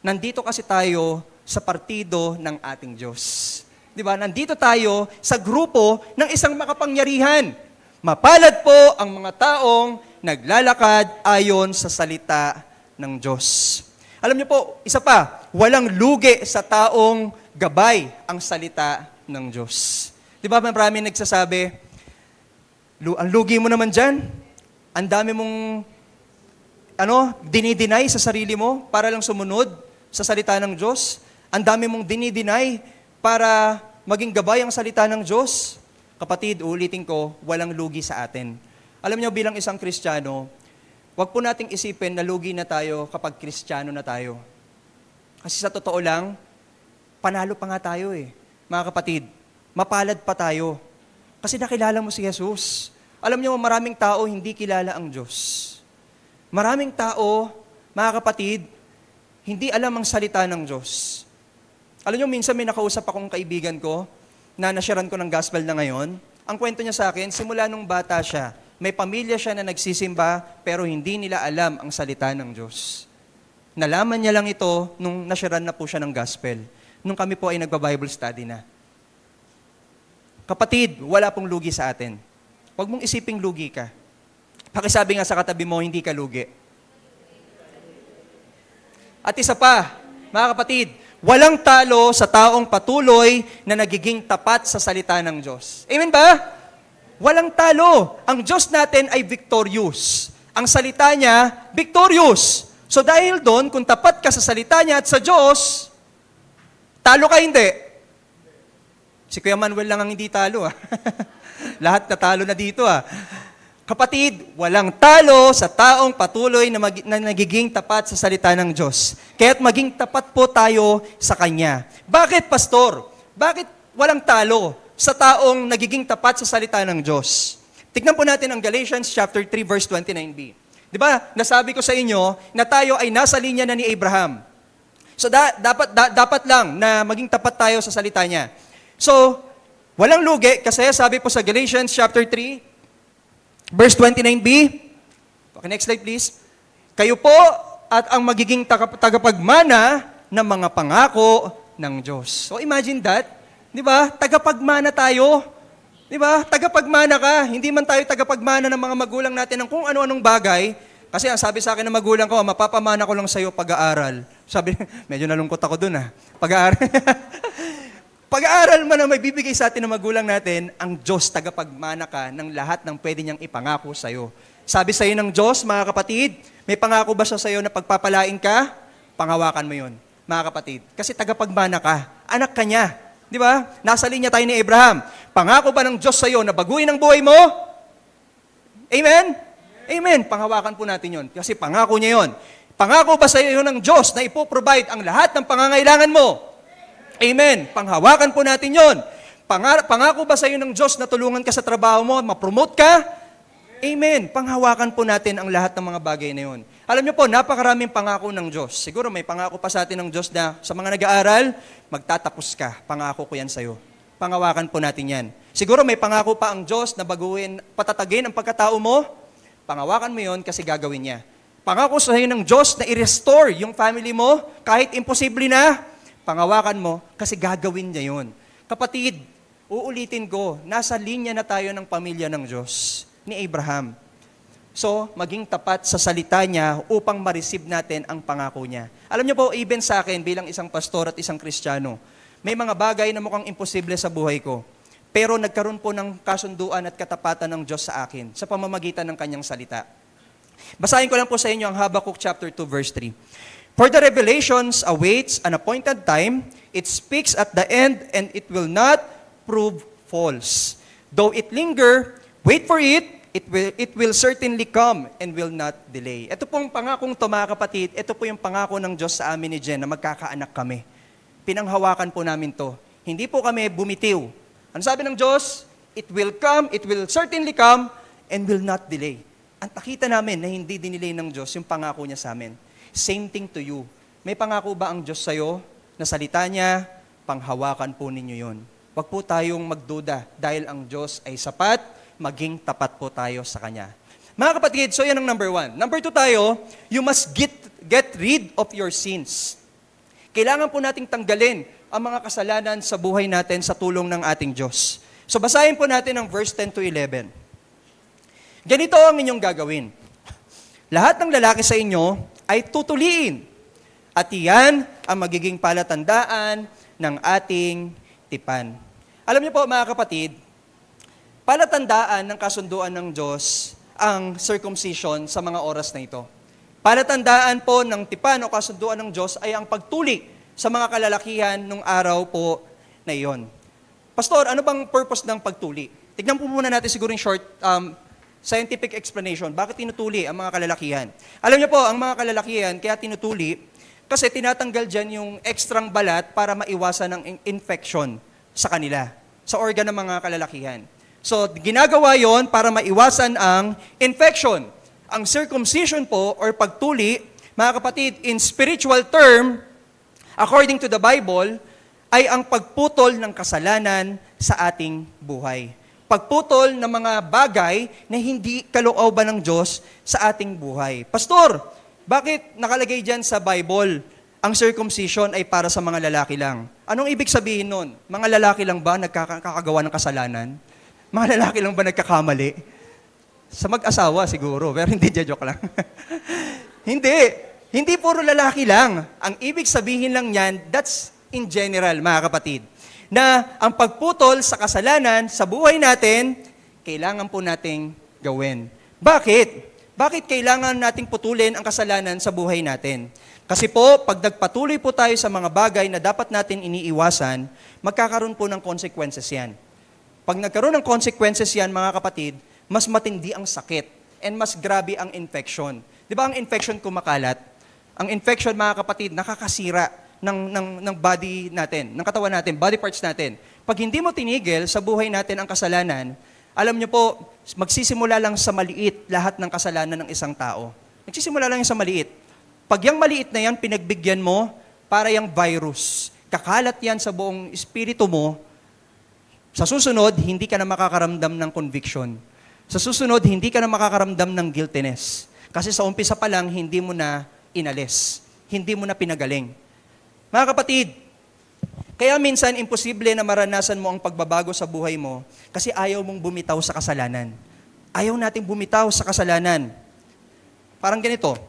Nandito kasi tayo sa partido ng ating Diyos. Di ba? Nandito tayo sa grupo ng isang makapangyarihan. Mapalad po ang mga taong naglalakad ayon sa salita ng Diyos. Alam niyo po, isa pa, walang lugi sa taong gabay ang salita ng Diyos. Di ba marami nagsasabi, ang lugi mo naman dyan, ang dami mong dinideny sa sarili mo para lang sumunod sa salita ng Diyos. Ang dami mong dinideny para maging gabay ang salita ng Diyos. Kapatid, ulitin ko, walang lugi sa atin. Alam niyo bilang isang Kristiyano, wag po nating isipin na lugi na tayo kapag Kristiyano na tayo. Kasi sa totoo lang, panalo pa nga tayo eh. Mga kapatid, mapalad pa tayo. Kasi nakilala mo si Jesus. Alam niyo, maraming tao hindi kilala ang Diyos. Maraming tao, mga kapatid, hindi alam ang salita ng Diyos. Alam niyo, minsan may nakausap akong kaibigan ko na nasharan ko ng gospel na ngayon. Ang kwento niya sa akin, simula nung bata siya, may pamilya siya na nagsisimba pero hindi nila alam ang salita ng Diyos. Nalaman niya lang ito nung nasharan na po siya ng gospel. Nung kami po ay nagba-Bible study na. Kapatid, wala pong lugi sa atin. Huwag mong isiping lugi ka. Pakisabi nga sa katabi mo, hindi ka lugi. At isa pa, mga kapatid, walang talo sa taong patuloy na nagiging tapat sa salita ng Diyos. Amen ba? Walang talo. Ang Diyos natin ay victorious. Ang salita niya, victorious. So dahil doon, kung tapat ka sa salita niya at sa Diyos, talo ka hindi. Si Kuya Manuel lang ang hindi talo. Lahat natalo na dito. Kapatid, walang talo sa taong patuloy na nagiging tapat sa salita ng Diyos. Kaya't maging tapat po tayo sa Kanya. Bakit, Pastor? Bakit walang talo sa taong nagiging tapat sa salita ng Diyos? Tignan po natin ang Galatians chapter 3, verse 29b. Di ba, nasabi ko sa inyo na tayo ay nasa linya na ni Abraham. So dapat lang na maging tapat tayo sa salita niya. So, walang lugi kasi sabi po sa Galatians chapter 3, verse 29b. Okay, next slide please. Kayo po at ang magiging tagapagmana ng mga pangako ng Diyos. So imagine that, 'di ba? Tagapagmana tayo. 'Di ba? Tagapagmana ka. Hindi man tayo tagapagmana ng mga magulang natin ng kung ano-anong bagay. Kasi ang sabi sa akin ng magulang ko, mapapamana ko lang sa iyo pag-aaral. Sabi, medyo nalungkot ako dun Pag-aaral. Pag-aaral man ang may bibigay sa atin ng magulang natin, ang Diyos tagapagmana ka ng lahat ng pwede niyang ipangako sa iyo. Sabi sa iyo ng Diyos, mga kapatid, may pangako ba siya sa iyo na pagpapalain ka? Panghawakan mo yun, mga kapatid. Kasi tagapagmana ka, anak ka niya. Di ba? Nasa linya tayo ni Abraham. Pangako ba ng Diyos sa iyo na baguhin ang buhay mo? Amen? Amen. Panghawakan po natin yon kasi pangako niya yon. Pangako ba sa iyo ng Diyos na ipoprovide ang lahat ng pangangailangan mo? Amen. Panghawakan po natin yon. Pangako ba sa iyo ng Diyos na tulungan ka sa trabaho mo, ma-promote ka? Amen. Panghawakan po natin ang lahat ng mga bagay na yon. Alam niyo po, napakaraming pangako ng Diyos. Siguro may pangako pa sa atin ng Diyos na sa mga nag-aaral, magtatapos ka. Pangako ko yan sa iyo. Panghawakan po natin yan. Siguro may pangako pa ang Diyos na baguhin, patatagin ang pagkatao mo. Panghawakan mo yon kasi gagawin niya. Pangako sa iyo ng Diyos na i-restore yung family mo, kahit imposible na, panghawakan mo kasi gagawin niya yon. Kapatid, uulitin ko, nasa linya na tayo ng pamilya ng Diyos, ni Abraham. So, maging tapat sa salita niya upang ma-receive natin ang pangako niya. Alam niyo po, even sa akin bilang isang pastor at isang Kristiyano, may mga bagay na mukhang imposible sa buhay ko. Pero nagkaroon po ng kasunduan at katapatan ng Diyos sa akin sa pamamagitan ng kanyang salita. Basahin ko lang po sa inyo ang Habakkuk chapter 2 verse 3. For the revelations awaits an appointed time, it speaks at the end and it will not prove false. Though it linger, wait for it, it will certainly come and will not delay. Ito pong pangakong to mga kapatid, ito po yung pangako ng Diyos sa amin ni Jen na magkakaanak kami. Pinanghawakan po namin to. Hindi po kami bumitiw. Ano sabi ng Diyos? It will come, it will certainly come, and will not delay. Ang nakita namin na hindi dinilay ng Diyos yung pangako niya sa amin. Same thing to you. May pangako ba ang Diyos sa'yo na salita niya, panghawakan po ninyo yun. Huwag po tayong magduda dahil ang Diyos ay sapat, maging tapat po tayo sa Kanya. Mga kapatid, so yan ang number 1. Number 2 tayo, you must get rid of your sins. Kailangan po nating tanggalin ang mga kasalanan sa buhay natin sa tulong ng ating Diyos. So basahin po natin ang verse 10 to 11. Ganito ang inyong gagawin. Lahat ng lalaki sa inyo ay tutuliin. At iyan ang magiging palatandaan ng ating tipan. Alam niyo po mga kapatid, palatandaan ng kasunduan ng Diyos ang circumcision sa mga oras na ito. Palatandaan po ng tipan o kasunduan ng Diyos ay ang pagtuli sa mga kalalakihan nung araw po na iyon. Pastor, ano bang purpose ng pagtuli? Tignan po muna natin siguro yung short scientific explanation. Bakit tinutuli ang mga kalalakihan? Alam niyo po, ang mga kalalakihan, kaya tinutuli, kasi tinatanggal dyan yung ekstrang balat para maiwasan ng infection sa kanila, sa organ ng mga kalalakihan. So, ginagawa yon para maiwasan ang infection. Ang circumcision po, or pagtuli, mga kapatid, in spiritual term, according to the Bible, ay ang pagputol ng kasalanan sa ating buhay. Pagputol ng mga bagay na hindi kalooban ng Diyos sa ating buhay. Pastor, bakit nakalagay dyan sa Bible, ang circumcision ay para sa mga lalaki lang? Anong ibig sabihin nun? Mga lalaki lang ba nagkakagawa ng kasalanan? Mga lalaki lang ba nagkakamali? Sa mag-asawa siguro, pero hindi, joke lang. Hindi puro lalaki lang. Ang ibig sabihin lang yan, that's in general, mga kapatid, na ang pagputol sa kasalanan sa buhay natin, kailangan po nating gawin. Bakit? Bakit kailangan nating putulin ang kasalanan sa buhay natin? Kasi po, pag nagpatuloy po tayo sa mga bagay na dapat natin iniiwasan, magkakaroon po ng consequences yan. Pag nagkaroon ng consequences yan, mga kapatid, mas matindi ang sakit and mas grabe ang infection. Di ba ang infection kumakalat? Ang infection, mga kapatid, nakakasira ng body natin, ng katawan natin, body parts natin. Pag hindi mo tinigil sa buhay natin ang kasalanan, alam niyo po, magsisimula lang sa maliit lahat ng kasalanan ng isang tao. Magsisimula lang sa maliit. Pag yung maliit na yan, pinagbigyan mo, para yung virus. Kakalat yan sa buong espiritu mo. Sa susunod, hindi ka na makakaramdam ng conviction. Sa susunod, hindi ka na makakaramdam ng guiltiness. Kasi sa umpisa pa lang, hindi mo na inalis. Hindi mo na pinagaling. Mga kapatid, kaya minsan imposible na maranasan mo ang pagbabago sa buhay mo kasi ayaw mong bumitaw sa kasalanan. Ayaw nating bumitaw sa kasalanan. Parang ganito,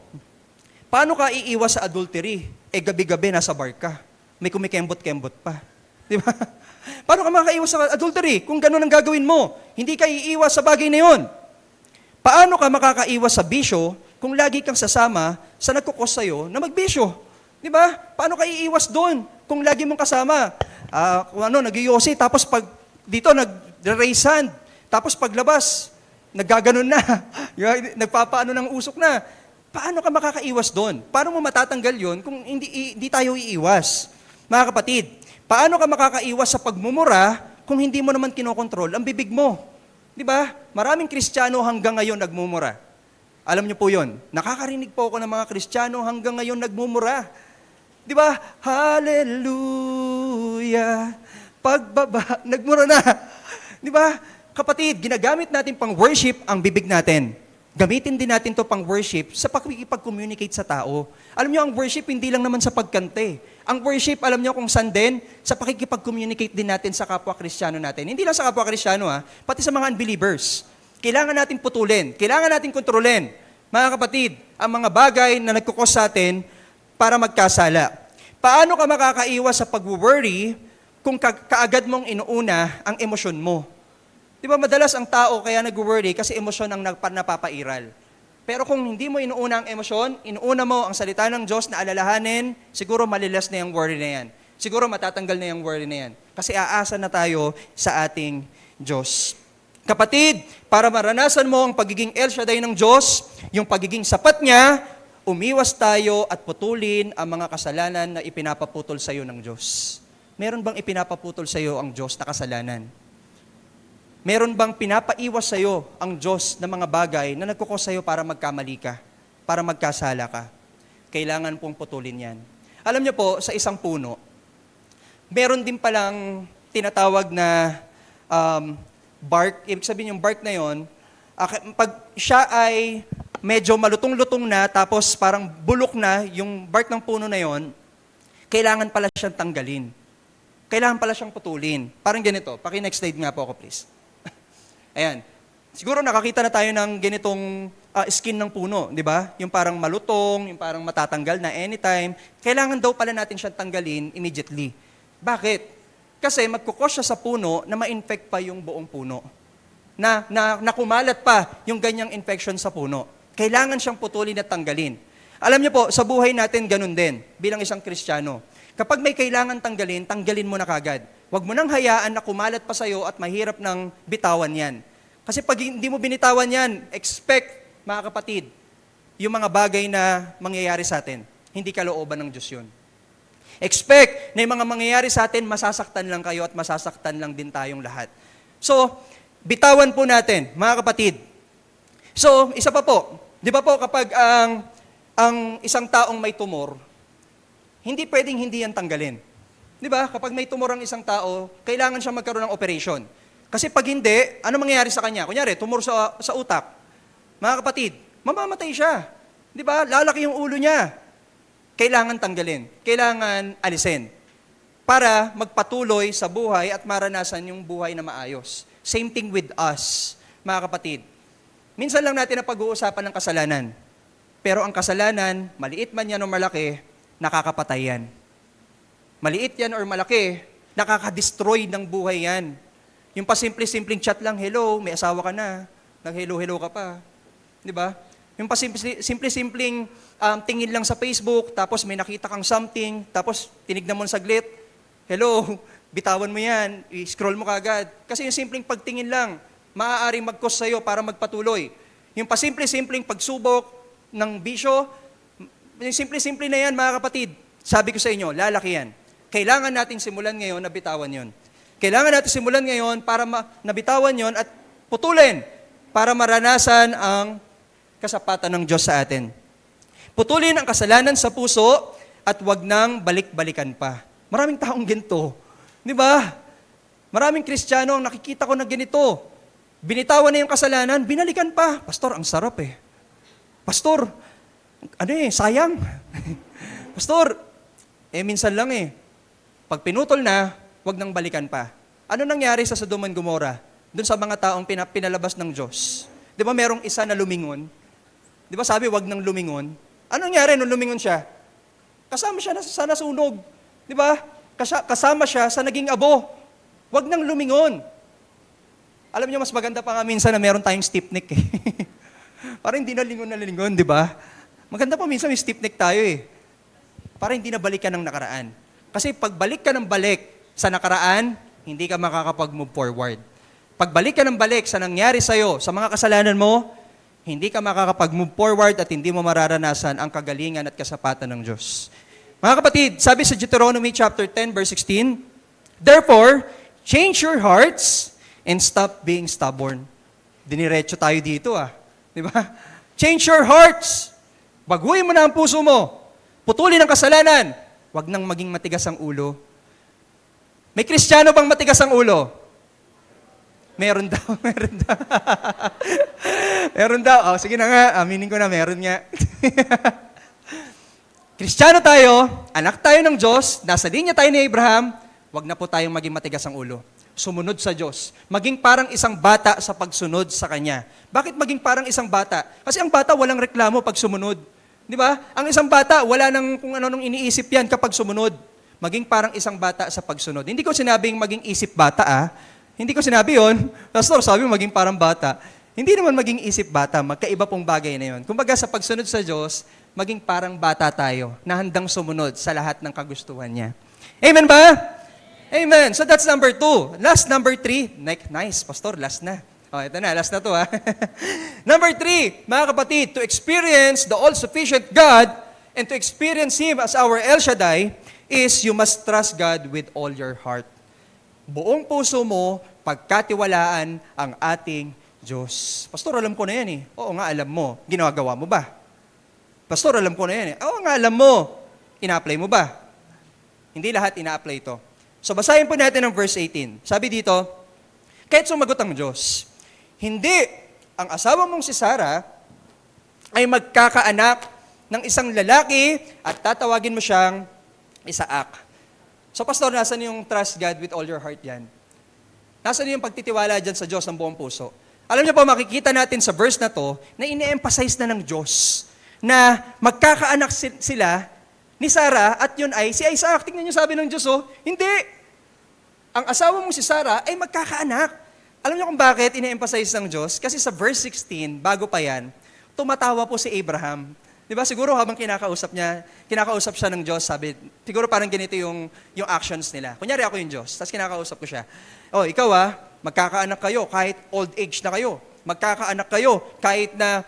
paano ka iiwas sa adultery? Gabi-gabi nasa bar ka. May kumikembot-kembot pa. Di ba? Paano ka makaiwas sa adultery kung gano'n ang gagawin mo? Hindi ka iiwas sa bagay na yon. Paano ka makakaiwas sa bisyo kung lagi kang sasama sa nagkukos sa'yo na magbisyo? Di ba? Paano ka iiwas doon kung lagi mong kasama? Nag-iyosi, tapos pag dito nag-raise hand, tapos paglabas, naggaganon na, nagpapaano ng usok na. Paano ka makakaiwas doon? Paano mo matatanggal yon kung hindi tayo iiwas? Mga kapatid, paano ka makakaiwas sa pagmumura kung hindi mo naman kinokontrol ang bibig mo? Di ba? Maraming Kristiyano hanggang ngayon nagmumura. Alam niyo po yon. Nakakarinig po ako ng mga Kristiyano hanggang ngayon nagmumura. Di ba? Hallelujah. Pagbaba, nagmura na. Di ba? Kapatid, ginagamit natin pang worship ang bibig natin. Gamitin din natin to pang worship sa pakikipag-communicate sa tao. Alam niyo, ang worship hindi lang naman sa pagkante. Ang worship, alam niyo kung saan din, sa pakikipag-communicate din natin sa kapwa Kristiyano natin. Hindi lang sa kapwa Kristiyano, pati sa mga unbelievers. Kailangan natin putulin, kailangan natin kontrolin. Mga kapatid, ang mga bagay na nagkukos sa atin para magkasala. Paano ka makakaiwas sa pag-worry kung kaagad mong inuuna ang emosyon mo? Di ba madalas ang tao kaya nag-worry kasi emosyon ang napapairal. Pero kung hindi mo inuuna ang emosyon, inuuna mo ang salita ng Diyos na alalahanin, siguro malilas na yung worry na yan. Siguro matatanggal na yung worry na yan. Kasi aasa na tayo sa ating Diyos. Kapatid, para maranasan mo ang pagiging El Shaddai ng Diyos, yung pagiging sapat niya, umiwas tayo at putulin ang mga kasalanan na ipinapaputol sa iyo ng Diyos. Meron bang ipinapaputol sa iyo ang Diyos na kasalanan? Meron bang pinapaiwas sa'yo ang Diyos na mga bagay na nagkukos sa'yo para magkamali ka, para magkasala ka? Kailangan pong putulin yan. Alam niyo po, sa isang puno, meron din palang tinatawag na bark. Ibig sabihin yung bark na yon, pag siya ay medyo malutong-lutong na, tapos parang bulok na yung bark ng puno na yon, kailangan pala siyang tanggalin. Kailangan pala siyang putulin. Parang ganito. Paki-next slide nga po ako, please. Ayan. Siguro nakakita na tayo ng ganitong skin ng puno, di ba? Yung parang malutong, yung parang matatanggal na anytime. Kailangan daw pala natin siyang tanggalin immediately. Bakit? Kasi magkukos siya sa puno na ma-infect pa yung buong puno. Na kumalat pa yung ganyang infection sa puno. Kailangan siyang putulin at tanggalin. Alam niyo po, sa buhay natin ganun din, bilang isang Kristiyano. Kapag may kailangan tanggalin, tanggalin mo na kagad. Huwag mo nang hayaan na kumalat pa sa'yo at mahirap nang bitawan yan. Kasi pag hindi mo binitawan yan, expect, mga kapatid, yung mga bagay na mangyayari sa atin. Hindi kalooban ng Diyos yun. Expect na yung mga mangyayari sa atin, masasaktan lang kayo at masasaktan lang din tayong lahat. So, bitawan po natin, mga kapatid. So, isa pa po, di ba po kapag ang isang taong may tumor, hindi pwedeng hindi yan tanggalin. Di ba? Kapag may tumor ang isang tao, kailangan siya magkaroon ng operation. Kasi pag hindi, ano mangyayari sa kanya? Kunyari, tumor sa utak. Mga kapatid, mamamatay siya. Di ba? Lalaki yung ulo niya. Kailangan tanggalin. Kailangan alisin. Para magpatuloy sa buhay at maranasan yung buhay na maayos. Same thing with us, mga kapatid. Minsan lang natin na pag-uusapan ng kasalanan. Pero ang kasalanan, maliit man yan o malaki, nakakapatay yan. Maliit yan or malaki, nakaka-destroy ng buhay yan. Yung pasimple-simpleng chat lang, hello, may asawa ka na. Nag-hello-hello ka pa. Di ba? Yung pasimple-simpleng tingin lang sa Facebook, tapos may nakita kang something, tapos tinignan mo saglit, hello, bitawan mo yan, i-scroll mo kagad. Kasi yung simpleng pagtingin lang, maaaring mag-cause sa'yo para magpatuloy. Yung pasimple-simpleng pagsubok ng bisyo, yung simple-simple na yan, mga kapatid, sabi ko sa inyo, lalaki yan. Kailangan natin simulan ngayon na bitawan yon. Kailangan natin simulan ngayon para nabitawan yon at putulin para maranasan ang kasapatan ng Diyos sa atin. Putulin ang kasalanan sa puso at wag nang balik-balikan pa. Maraming taong ginto. Di ba? Maraming Kristiyano ang nakikita ko na ganito. Binitawan na yung kasalanan, binalikan pa. Pastor, ang sarap eh. Pastor, sayang. Pastor, minsan lang eh. Pag pinutol na, wag nang balikan pa. Ano nangyari sa Sodom and Gomorrah? Doon sa mga taong pinalabas ng Diyos. Di ba merong isa na lumingon? Di ba sabi, wag nang lumingon? Ano nangyari nung lumingon siya? Kasama siya sa nasunog. Di ba? Kasama siya sa naging abo. Wag nang lumingon. Alam niyo, mas maganda pa nga minsan na meron tayong stiff neck eh. Parang hindi na lingon, di ba? Maganda pa minsan may stiff neck tayo eh. Para hindi na balikan ng nakaraan. Kasi pagbalik ka ng balik sa nakaraan, hindi ka makakapag-move forward. Pagbalik ka ng balik sa nangyari sa'yo, sa mga kasalanan mo, hindi ka makakapag-move forward at hindi mo mararanasan ang kagalingan at kasapatan ng Diyos. Mga kapatid, sabi sa Deuteronomy chapter 10, verse 16, therefore, change your hearts and stop being stubborn. Diniretso tayo dito Di ba? Change your hearts. Baguhin mo na ang puso mo. Putulin ang kasalanan. Huwag nang maging matigas ang ulo. May Kristiyano bang matigas ang ulo? Meron daw. Meron daw. Sige na nga, aminin ko na, meron nga. Kristiyano tayo, anak tayo ng Diyos, nasa linya tayo ni Abraham, huwag na po tayong maging matigas ang ulo. Sumunod sa Diyos. Maging parang isang bata sa pagsunod sa Kanya. Bakit maging parang isang bata? Kasi ang bata walang reklamo pag sumunod. Di ba? Ang isang bata, wala nang kung ano nung iniisip yan kapag sumunod. Maging parang isang bata sa pagsunod. Hindi ko sinabing maging isip bata Hindi ko sinabi yon. Pastor, sabi mo maging parang bata. Hindi naman maging isip bata, magkaiba pong bagay na yon. Kumbaga sa pagsunod sa Diyos, maging parang bata tayo na handang sumunod sa lahat ng kagustuhan niya. Amen ba? Amen. So that's number 2. Last, number 3. Nice, Pastor, last na. Ito na, last na to Number 3, mga kapatid, to experience the all-sufficient God and to experience Him as our El Shaddai is you must trust God with all your heart. buong puso mo, pagkatiwalaan ang ating Diyos. Pastor, alam ko na yan eh. Oo nga, alam mo. Ginagawa mo ba? Pastor, alam ko na yan eh. Oo nga, alam mo. Ina-apply mo ba? Hindi lahat ina-apply ito. So, basahin po natin ang verse 18. Sabi dito, kahit sumagot ang Diyos, hindi ang asawa mong si Sarah ay magkakaanak ng isang lalaki at tatawagin mo siyang Isaac. So, Pastor, nasan yung trust God with all your heart yan? Nasan yung pagtitiwala dyan sa Diyos ng buong puso? Alam niyo po, makikita natin sa verse na to na ine-emphasize na ng Diyos na magkakaanak sila ni Sarah at yun ay si Isaac. Tingnan niyo sabi ng Diyos, hindi. Ang asawa mong si Sarah ay magkakaanak. Alam niyo kung bakit ine-emphasize ng Diyos? Kasi sa verse 16, bago pa yan, tumatawa po si Abraham. Di ba? Siguro habang kinakausap siya ng Diyos, sabi, siguro parang ganito yung actions nila. Kunyari ako yung Diyos, tapos kinakausap ko siya. Ikaw magkakaanak kayo kahit old age na kayo. Magkakaanak kayo kahit na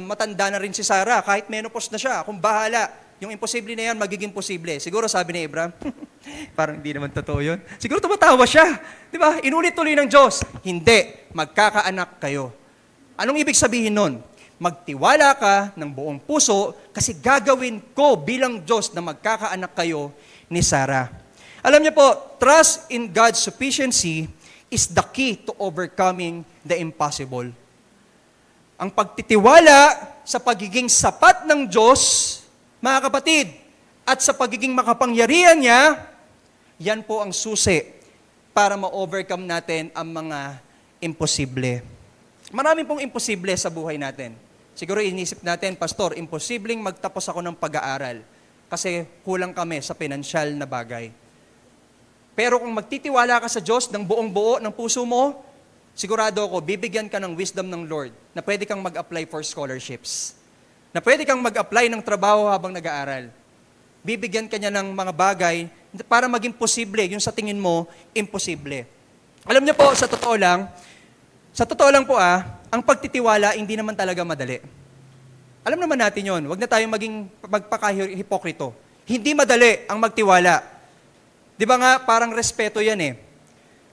matanda na rin si Sarah, kahit menopause na siya. Kung bahala, yung imposible na yan, magiging posible. Siguro sabi ni Abraham, parang hindi naman totoo yun. Siguro tumatawa siya. Di ba? Inulit tuloy ng Diyos, hindi, magkakaanak kayo. Anong ibig sabihin nun? Magtiwala ka ng buong puso kasi gagawin ko bilang Diyos na magkakaanak kayo ni Sarah. Alam niyo po, trust in God's sufficiency is the key to overcoming the impossible. Ang pagtitiwala sa pagiging sapat ng Diyos, mga kapatid, at sa pagiging makapangyarihan niya, yan po ang susi para ma-overcome natin ang mga imposible. Maraming pong imposible sa buhay natin. Siguro inisip natin, Pastor, imposibleng magtapos ako ng pag-aaral kasi kulang kami sa pinansyal na bagay. Pero kung magtitiwala ka sa Diyos ng buong buo ng puso mo, sigurado ako, bibigyan ka ng wisdom ng Lord na pwede kang mag-apply for scholarships. Na pwede kang mag-apply ng trabaho habang nag-aaral. Bibigyan ka niya ng mga bagay para maging posible, yung sa tingin mo, imposible. Alam niyo po, sa totoo lang po ang pagtitiwala hindi naman talaga madali. Alam naman natin yon. Huwag na tayong magpaka-hipokrito. Hindi madali ang magtiwala. Di ba nga, parang respeto yan eh.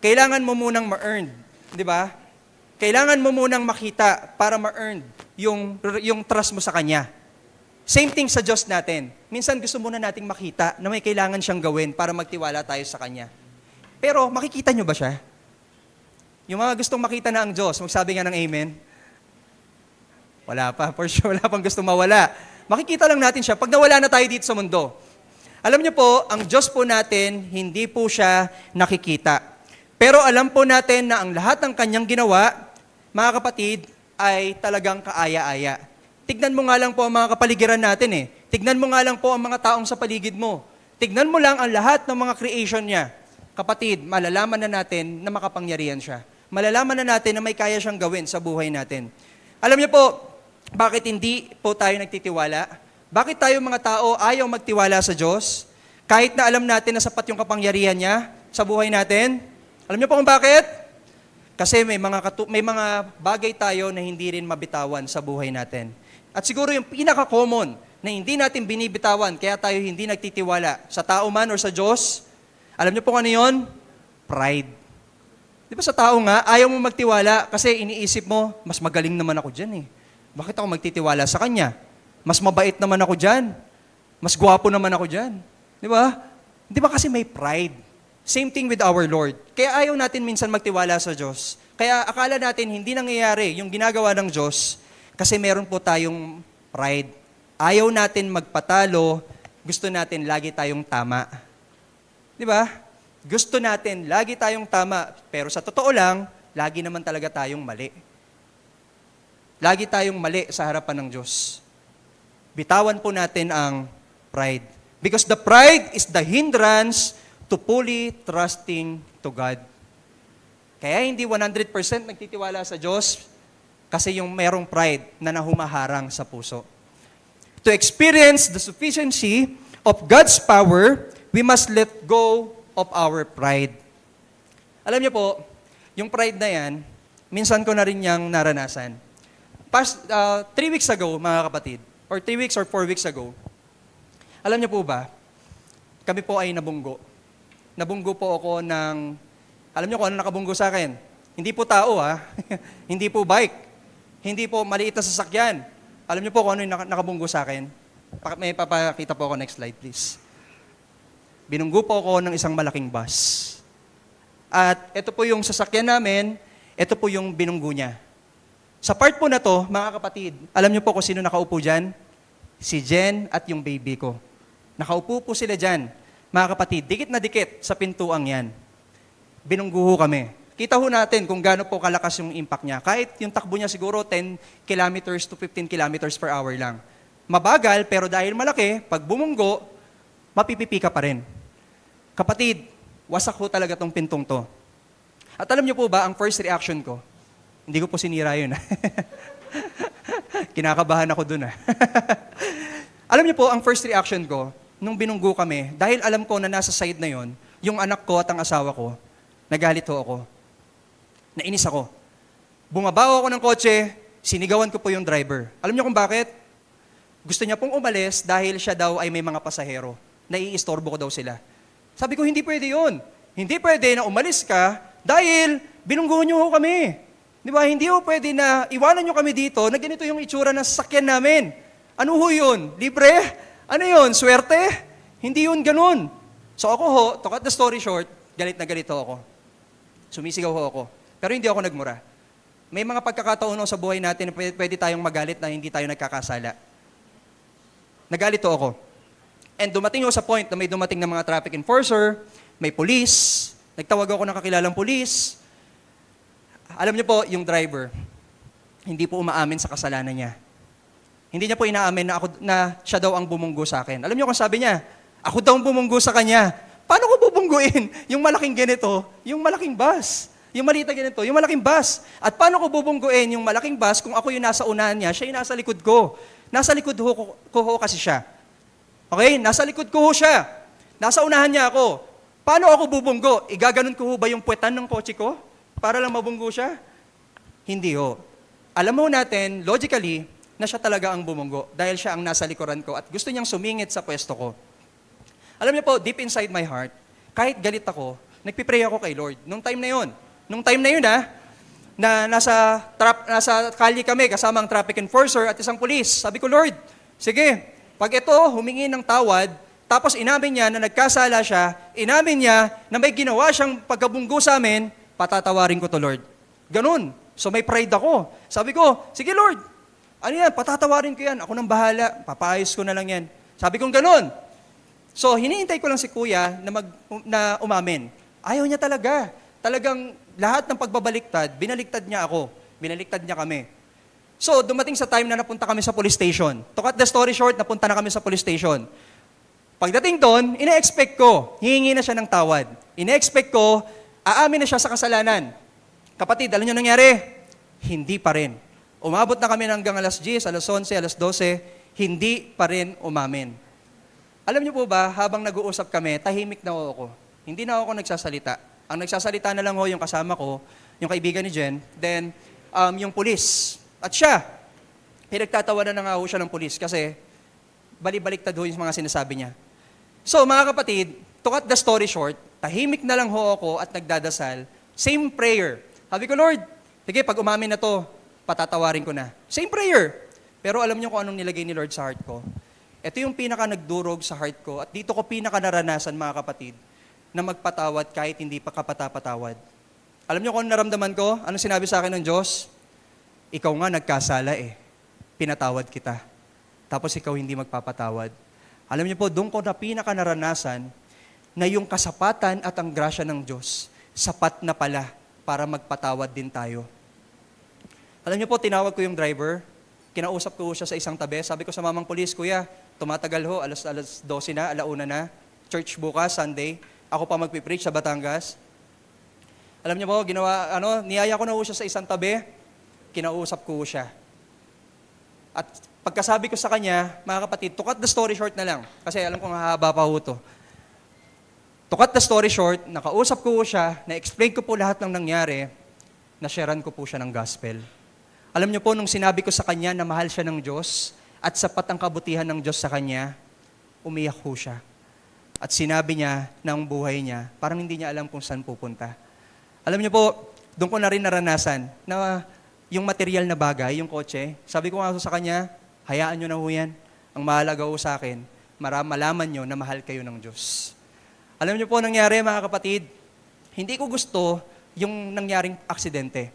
Kailangan mo munang ma-earn. Di ba? Kailangan mo munang makita para ma-earn yung trust mo sa Kanya. Same thing sa Diyos natin. Minsan gusto muna nating makita na may kailangan siyang gawin para magtiwala tayo sa Kanya. Pero makikita nyo ba siya? Yung mga gustong makita na ang Diyos, magsabi nga ng amen. Wala pa, for sure, wala pang gustong mawala. Makikita lang natin siya pag nawala na tayo dito sa mundo. Alam niyo po, ang Diyos po natin, hindi po siya nakikita. Pero alam po natin na ang lahat ng Kanyang ginawa, mga kapatid, ay talagang kaaya-aya. Tignan mo nga lang po ang mga kapaligiran natin eh. Tignan mo nga lang po ang mga taong sa paligid mo. Tignan mo lang ang lahat ng mga creation niya. Kapatid, malalaman na natin na makapangyarihan siya. Malalaman na natin na may kaya siyang gawin sa buhay natin. Alam niyo po, bakit hindi po tayo nagtitiwala? Bakit tayo mga tao ayaw magtiwala sa Diyos? Kahit na alam natin na sapat yung kapangyarihan niya sa buhay natin? Alam niyo po kung bakit? Kasi may mga bagay tayo na hindi rin mabitawan sa buhay natin. At siguro yung pinaka-common na hindi natin binibitawan, kaya tayo hindi nagtitiwala sa tao man or sa Diyos, alam niyo po ano yun? Pride. Di ba sa tao nga, ayaw mo magtiwala kasi iniisip mo, mas magaling naman ako dyan eh. Bakit ako magtitiwala sa Kanya? Mas mabait naman ako dyan. Mas gwapo naman ako dyan. Di ba? Di ba kasi may pride? Same thing with our Lord. Kaya ayaw natin minsan magtiwala sa Diyos. Kaya akala natin hindi nangyayari yung ginagawa ng Diyos kasi meron po tayong pride. Ayaw natin magpatalo, gusto natin lagi tayong tama. Di ba? Gusto natin, lagi tayong tama, pero sa totoo lang, lagi naman talaga tayong mali. Lagi tayong mali sa harapan ng Diyos. Bitawan po natin ang pride. Because the pride is the hindrance to fully trusting to God. Kaya hindi 100% nagtitiwala sa Diyos kasi yung merong pride na nahumaharang sa puso. To experience the sufficiency of God's power, we must let go of our pride. Alam niyo po, yung pride na yan, minsan ko na rin niyang naranasan. 3 weeks ago, mga kapatid, or 3 weeks or 4 weeks ago, alam niyo po ba, kami po ay nabunggo. Nabunggo po ako ng Alam niyo kung ano nakabunggo sa akin? Hindi po tao ha, hindi po bike, hindi po maliit na sasakyan. Alam niyo po kung ano yung nakabunggo sa akin? May papakita po ako, next slide please. Binunggo po ako ng isang malaking bus. At ito po yung sasakyan namin, ito po yung binunggo niya. Sa part po na to, mga kapatid, alam niyo po kung sino nakaupo dyan? Si Jen at yung baby ko. Nakaupo po sila dyan. Mga kapatid, dikit na dikit sa pintuang yan. Binunggo ho kami. Kita ho natin kung gaano po kalakas yung impact niya. Kahit yung takbo niya siguro 10 kilometers to 15 kilometers per hour lang. Mabagal, pero dahil malaki, pag bumunggo, mapipipi ka pa rin. Kapatid, wasak ho talaga tong pintong to. At alam niyo po ba, ang first reaction ko, hindi ko po sinira yun. Kinakabahan ako dun. Alam niyo po, ang first reaction ko, nung binunggo kami, dahil alam ko na nasa side na yon, yung anak ko at ang asawa ko, nagalit ho ako. Nainis ako. Bumabaw ako ng kotse, sinigawan ko po yung driver. Alam niyo kung bakit? Gusto niya pong umalis dahil siya daw ay may mga pasahero. Naiistorbo ko daw sila. Sabi ko, hindi pwede yun. Hindi pwede na umalis ka dahil binunggo niyo ho kami. Di ba? Hindi ho pwede na iwanan niyo kami dito na ganito yung itsura ng sasakyan namin. Ano ho yun? Libre? Ano yun? Swerte? Hindi yun ganun. So ako ho, to cut the story short, galit na galit ho ako. Sumisigaw ho ako. Pero hindi ako nagmura. May mga pagkakataon sa buhay natin na pwede tayong magalit na hindi tayo nagkakasala. Nagalit ho ako. And dumating ho sa point na may dumating ng mga traffic enforcer, may police, nagtawag ako ng kakilalang police. Alam niyo po, yung driver, hindi po umaamin sa kasalanan niya. Hindi niya po inaamin na siya daw ang bumunggo sa akin. Alam niyo kung sabi niya, ako daw ang bumunggo sa kanya. Paano ko bubungguin yung malaking ganito, yung malaking bus? Yung maliit na ganito, yung malaking bus. At paano ko bubungguin yung malaking bus kung ako yung nasa unahan niya, siya yung nasa likod ko? Nasa likod ko ho kasi siya. Okay? Nasa likod ko ho siya. Nasa unahan niya ako. Paano ako bubunggo? Igaganon ko ho ba yung puwetan ng kotse ko? Para lang mabunggo siya? Hindi ho. Alam mo natin, logically, na siya talaga ang bumunggo dahil siya ang nasa likuran ko at gusto niyang sumingit sa pwesto ko. Alam niyo po, deep inside my heart, kahit galit ako, nagpipray ako kay Lord. Nung time na yun na nasa kalye kami kasama ang traffic enforcer at isang pulis. Sabi ko, Lord, sige, pag ito humingi ng tawad, tapos inamin niya na nagkasala siya, inamin niya na may ginawa siyang pagkabunggo sa amin, patatawarin ko to, Lord. Ganun. So may pride ako. Sabi ko, sige Lord, ano yan, patatawarin ko yan. Ako nang bahala, papaayos ko na lang yan. Sabi kong ganun. So hinihintay ko lang si Kuya na umamin. Ayaw niya talaga. Talagang lahat ng pagbabaliktad, binaliktad niya ako. Binaliktad niya kami. So dumating sa time na napunta kami sa police station. To cut the story short, napunta na kami sa police station. Pagdating doon, ina-expect ko, hihingi na siya ng tawad. Ina-expect ko, aamin na siya sa kasalanan. Kapatid, alam niyo nangyari? Hindi pa rin. Umabot na kami hanggang alas 10, alas 11, alas 12, hindi pa rin umamin. Alam niyo po ba, habang nag-uusap kami, tahimik na ako. Hindi na ako nagsasalita. Ang nagsasalita na lang ho yung kasama ko, yung kaibigan ni Jen, then yung pulis. At siya, pinagtatawanan na nga ho siya ng pulis kasi balibaliktad ho yung mga sinasabi niya. So mga kapatid, to cut the story short, tahimik na lang ho ako at nagdadasal, same prayer. Sabi ko, Lord, sige, pag umamin na to, patatawarin ko na. Same prayer. Pero alam niyo kung anong nilagay ni Lord sa heart ko? Ito yung pinaka nagdurog sa heart ko at dito ko pinaka naranasan, mga kapatid, na magpatawad kahit hindi pa kapatapatawad. Alam niyo kung ano naramdaman ko? Anong sinabi sa akin ng Diyos? Ikaw nga nagkasala pinatawad kita. Tapos ikaw hindi magpapatawad. Alam niyo po, doon ko na pinaka naranasan na yung kasapatan at ang grasya ng Diyos, sapat na pala para magpatawad din tayo. Alam niyo po, tinawag ko yung driver, kinausap ko siya sa isang tabi, sabi ko sa mamang pulis, Kuya, tumatagal ho, alas 12 na, alauna na, church bukas, Sunday, ako pa magpipreach sa Batangas. Alam niyo po, niyaya ko na ho siya sa isang tabi, kinausap ko siya. At pagkasabi ko sa kanya, mga kapatid, to cut the story short na lang, kasi alam kong hahaba pa ho to. To cut the story short, nakausap ko siya, na-explain ko po lahat ng nangyari, na-sharean ko po siya ng gospel. Alam niyo po, nung sinabi ko sa kanya na mahal siya ng Diyos at sapat ang kabutihan ng Diyos sa kanya, umiyak po siya. At sinabi niya na ang buhay niya, parang hindi niya alam kung saan pupunta. Alam niyo po, doon ko na rin naranasan na yung material na bagay, yung kotse, sabi ko nga sa kanya, hayaan nyo na ho yan. Ang mahalaga ho sa akin, malaman nyo na mahal kayo ng Diyos. Alam niyo po nangyari mga kapatid, hindi ko gusto yung nangyaring aksidente.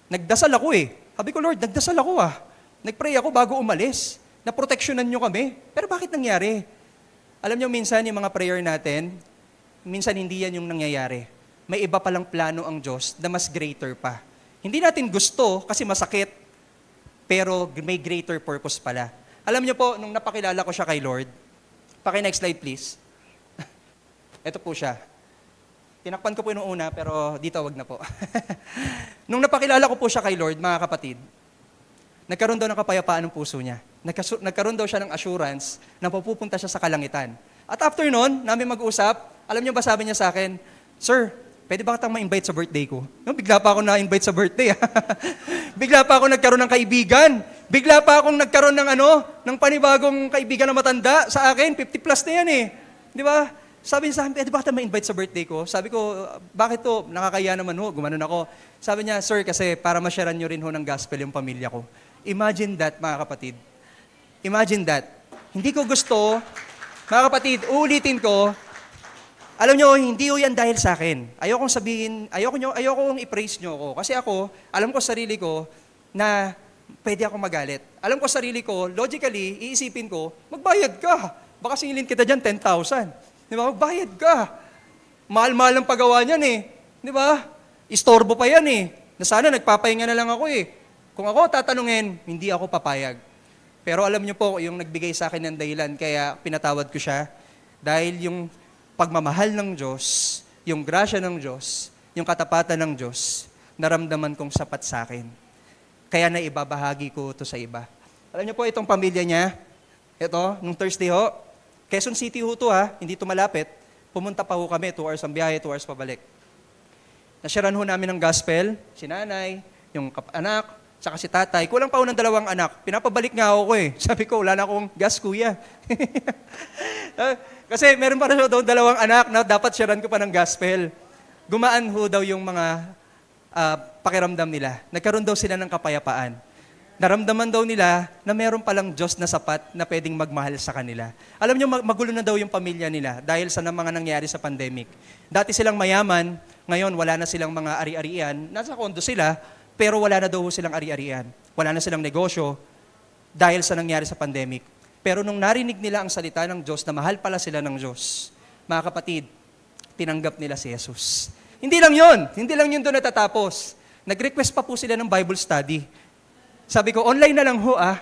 Nagdasal ako eh. Sabi ko, Lord, nagdasal ako ah. Nagpray ako bago umalis. Naproteksyonan nyo kami. Pero bakit nangyari? Alam niyo minsan yung mga prayer natin, minsan hindi yan yung nangyayari. May iba palang plano ang Diyos na mas greater pa. Hindi natin gusto kasi masakit, pero may greater purpose pala. Alam niyo po, nung napakilala ko siya kay Lord, next slide please. Ito po siya. Tinakpan ko po yung una, pero dito wag na po. Nung napakilala ko po siya kay Lord, mga kapatid, nagkaroon daw ng kapayapaan ng puso niya. Nagkaroon daw siya ng assurance na pupunta siya sa kalangitan. At after nun, namin mag-usap, alam niyo ba sabi niya sa akin, Sir, pwede ba kitang ma-invite sa birthday ko? No, bigla pa ako na-invite sa birthday. Bigla pa ako nagkaroon ng kaibigan. Bigla pa akong nagkaroon ng panibagong kaibigan na matanda sa akin. 50 plus na yan eh. Di ba? Sabi niya sa akin, pwede ba kita ma-invite sa birthday ko? Sabi ko, bakit to? Nakakaya naman ho. Gumanon ako. Sabi niya, Sir, kasi para ma-sharean nyo rin ho ng gospel yung pamilya ko. Imagine that, mga kapatid. Imagine that. Hindi ko gusto, mga kapatid, uulitin ko, alam nyo, hindi ho yan dahil sa akin. Ayokong sabihin, ayokong i-praise nyo ako. Kasi ako, alam ko sa sarili ko na pwede ako magalit. Alam ko sa sarili ko, logically, iisipin ko, magbayad ka. Baka singilin kita dyan, 10,000. Di ba? Magbayad ka. Mahal-mahal ang paggawa niyan eh. Di ba? Istorbo pa yan eh. Na sana nagpapahinga na lang ako eh. Kung ako tatanungin, hindi ako papayag. Pero alam niyo po, yung nagbigay sa akin ng dahilan, kaya pinatawad ko siya. Dahil yung pagmamahal ng Diyos, yung grasya ng Diyos, yung katapatan ng Diyos, naramdaman kong sapat sa akin. Kaya naibabahagi ko ito sa iba. Alam niyo po, itong pamilya niya, ito, nung Thursday ho, Quezon City ho to ha, hindi to malapit. Pumunta pa ho kami, 2 hours ang biyahe, 2 hours pabalik. Nasyaran ho namin ng gospel, si nanay, yung anak, saka si tatay. Kulang pa ho ng 2 anak. Pinapabalik nga ako eh. Sabi ko, wala na akong gas, kuya. Kasi meron pa rin daw 2 anak na dapat sharean ko pa ng gospel. Gumaan ho daw yung mga pakiramdam nila. Nagkaroon daw sila ng kapayapaan. Naramdaman daw nila na meron palang Diyos na sapat na pwedeng magmahal sa kanila. Alam niyo, magulo na daw yung pamilya nila dahil sa mga nangyari sa pandemic. Dati silang mayaman, ngayon wala na silang mga ari-arian. Nasa kondo sila, pero wala na daw silang ari-arian. Wala na silang negosyo dahil sa nangyari sa pandemic. Pero nung narinig nila ang salita ng Diyos na mahal pala sila ng Diyos, mga kapatid, tinanggap nila si Jesus. Hindi lang yun doon natatapos. Nag-request pa po sila ng Bible study. Sabi ko, online na lang ho ah.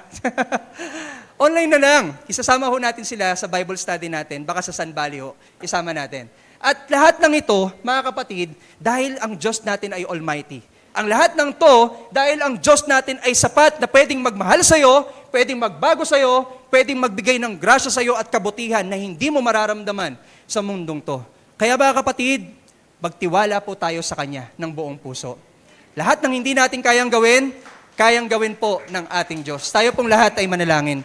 Online na lang. Isasama ho natin sila sa Bible study natin, baka sa San Valley ho, isama natin. At lahat ng ito, mga kapatid, dahil ang Diyos natin ay Almighty. Ang lahat ng to, dahil ang Diyos natin ay sapat na pwedeng magmahal sa'yo, pwedeng magbago sa'yo, pwedeng magbigay ng grasya sa'yo at kabutihan na hindi mo mararamdaman sa mundong to. Kaya mga kapatid, magtiwala po tayo sa Kanya ng buong puso. Lahat ng hindi natin kayang gawin po ng ating Diyos. Tayo pong lahat ay manalangin.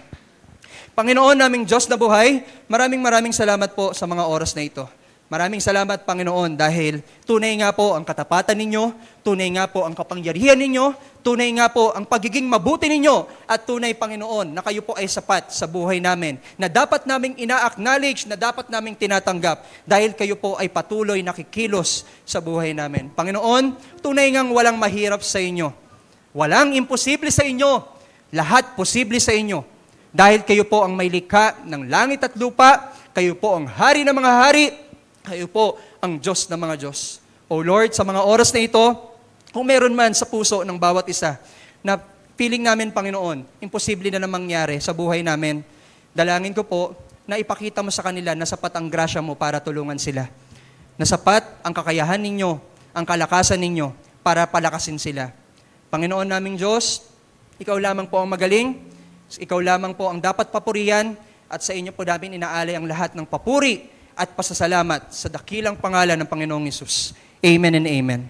Panginoon naming Diyos na buhay, maraming salamat po sa mga oras na ito. Maraming salamat, Panginoon, dahil tunay nga po ang katapatan ninyo, tunay nga po ang kapangyarihan ninyo, tunay nga po ang pagiging mabuti ninyo, at tunay, Panginoon, na kayo po ay sapat sa buhay namin, na dapat naming ina-acknowledge, na dapat naming tinatanggap, dahil kayo po ay patuloy nakikilos sa buhay namin. Panginoon, tunay ngang walang mahirap sa inyo. Walang imposible sa inyo. Lahat posible sa inyo. Dahil kayo po ang may likha ng langit at lupa, kayo po ang hari ng mga hari, kayo po ang Diyos ng mga Diyos. O Lord, sa mga oras na ito, kung meron man sa puso ng bawat isa, na feeling namin, Panginoon, imposible na mangyari sa buhay namin, dalangin ko po na ipakita mo sa kanila na sapat ang grasya mo para tulungan sila. Na sapat ang kakayahan ninyo, ang kalakasan ninyo para palakasin sila. Panginoon naming Diyos, Ikaw lamang po ang magaling, Ikaw lamang po ang dapat papurihan, at sa inyo po namin inaalay ang lahat ng papuri at pasasalamat sa dakilang pangalan ng Panginoong Hesus. Amen and amen.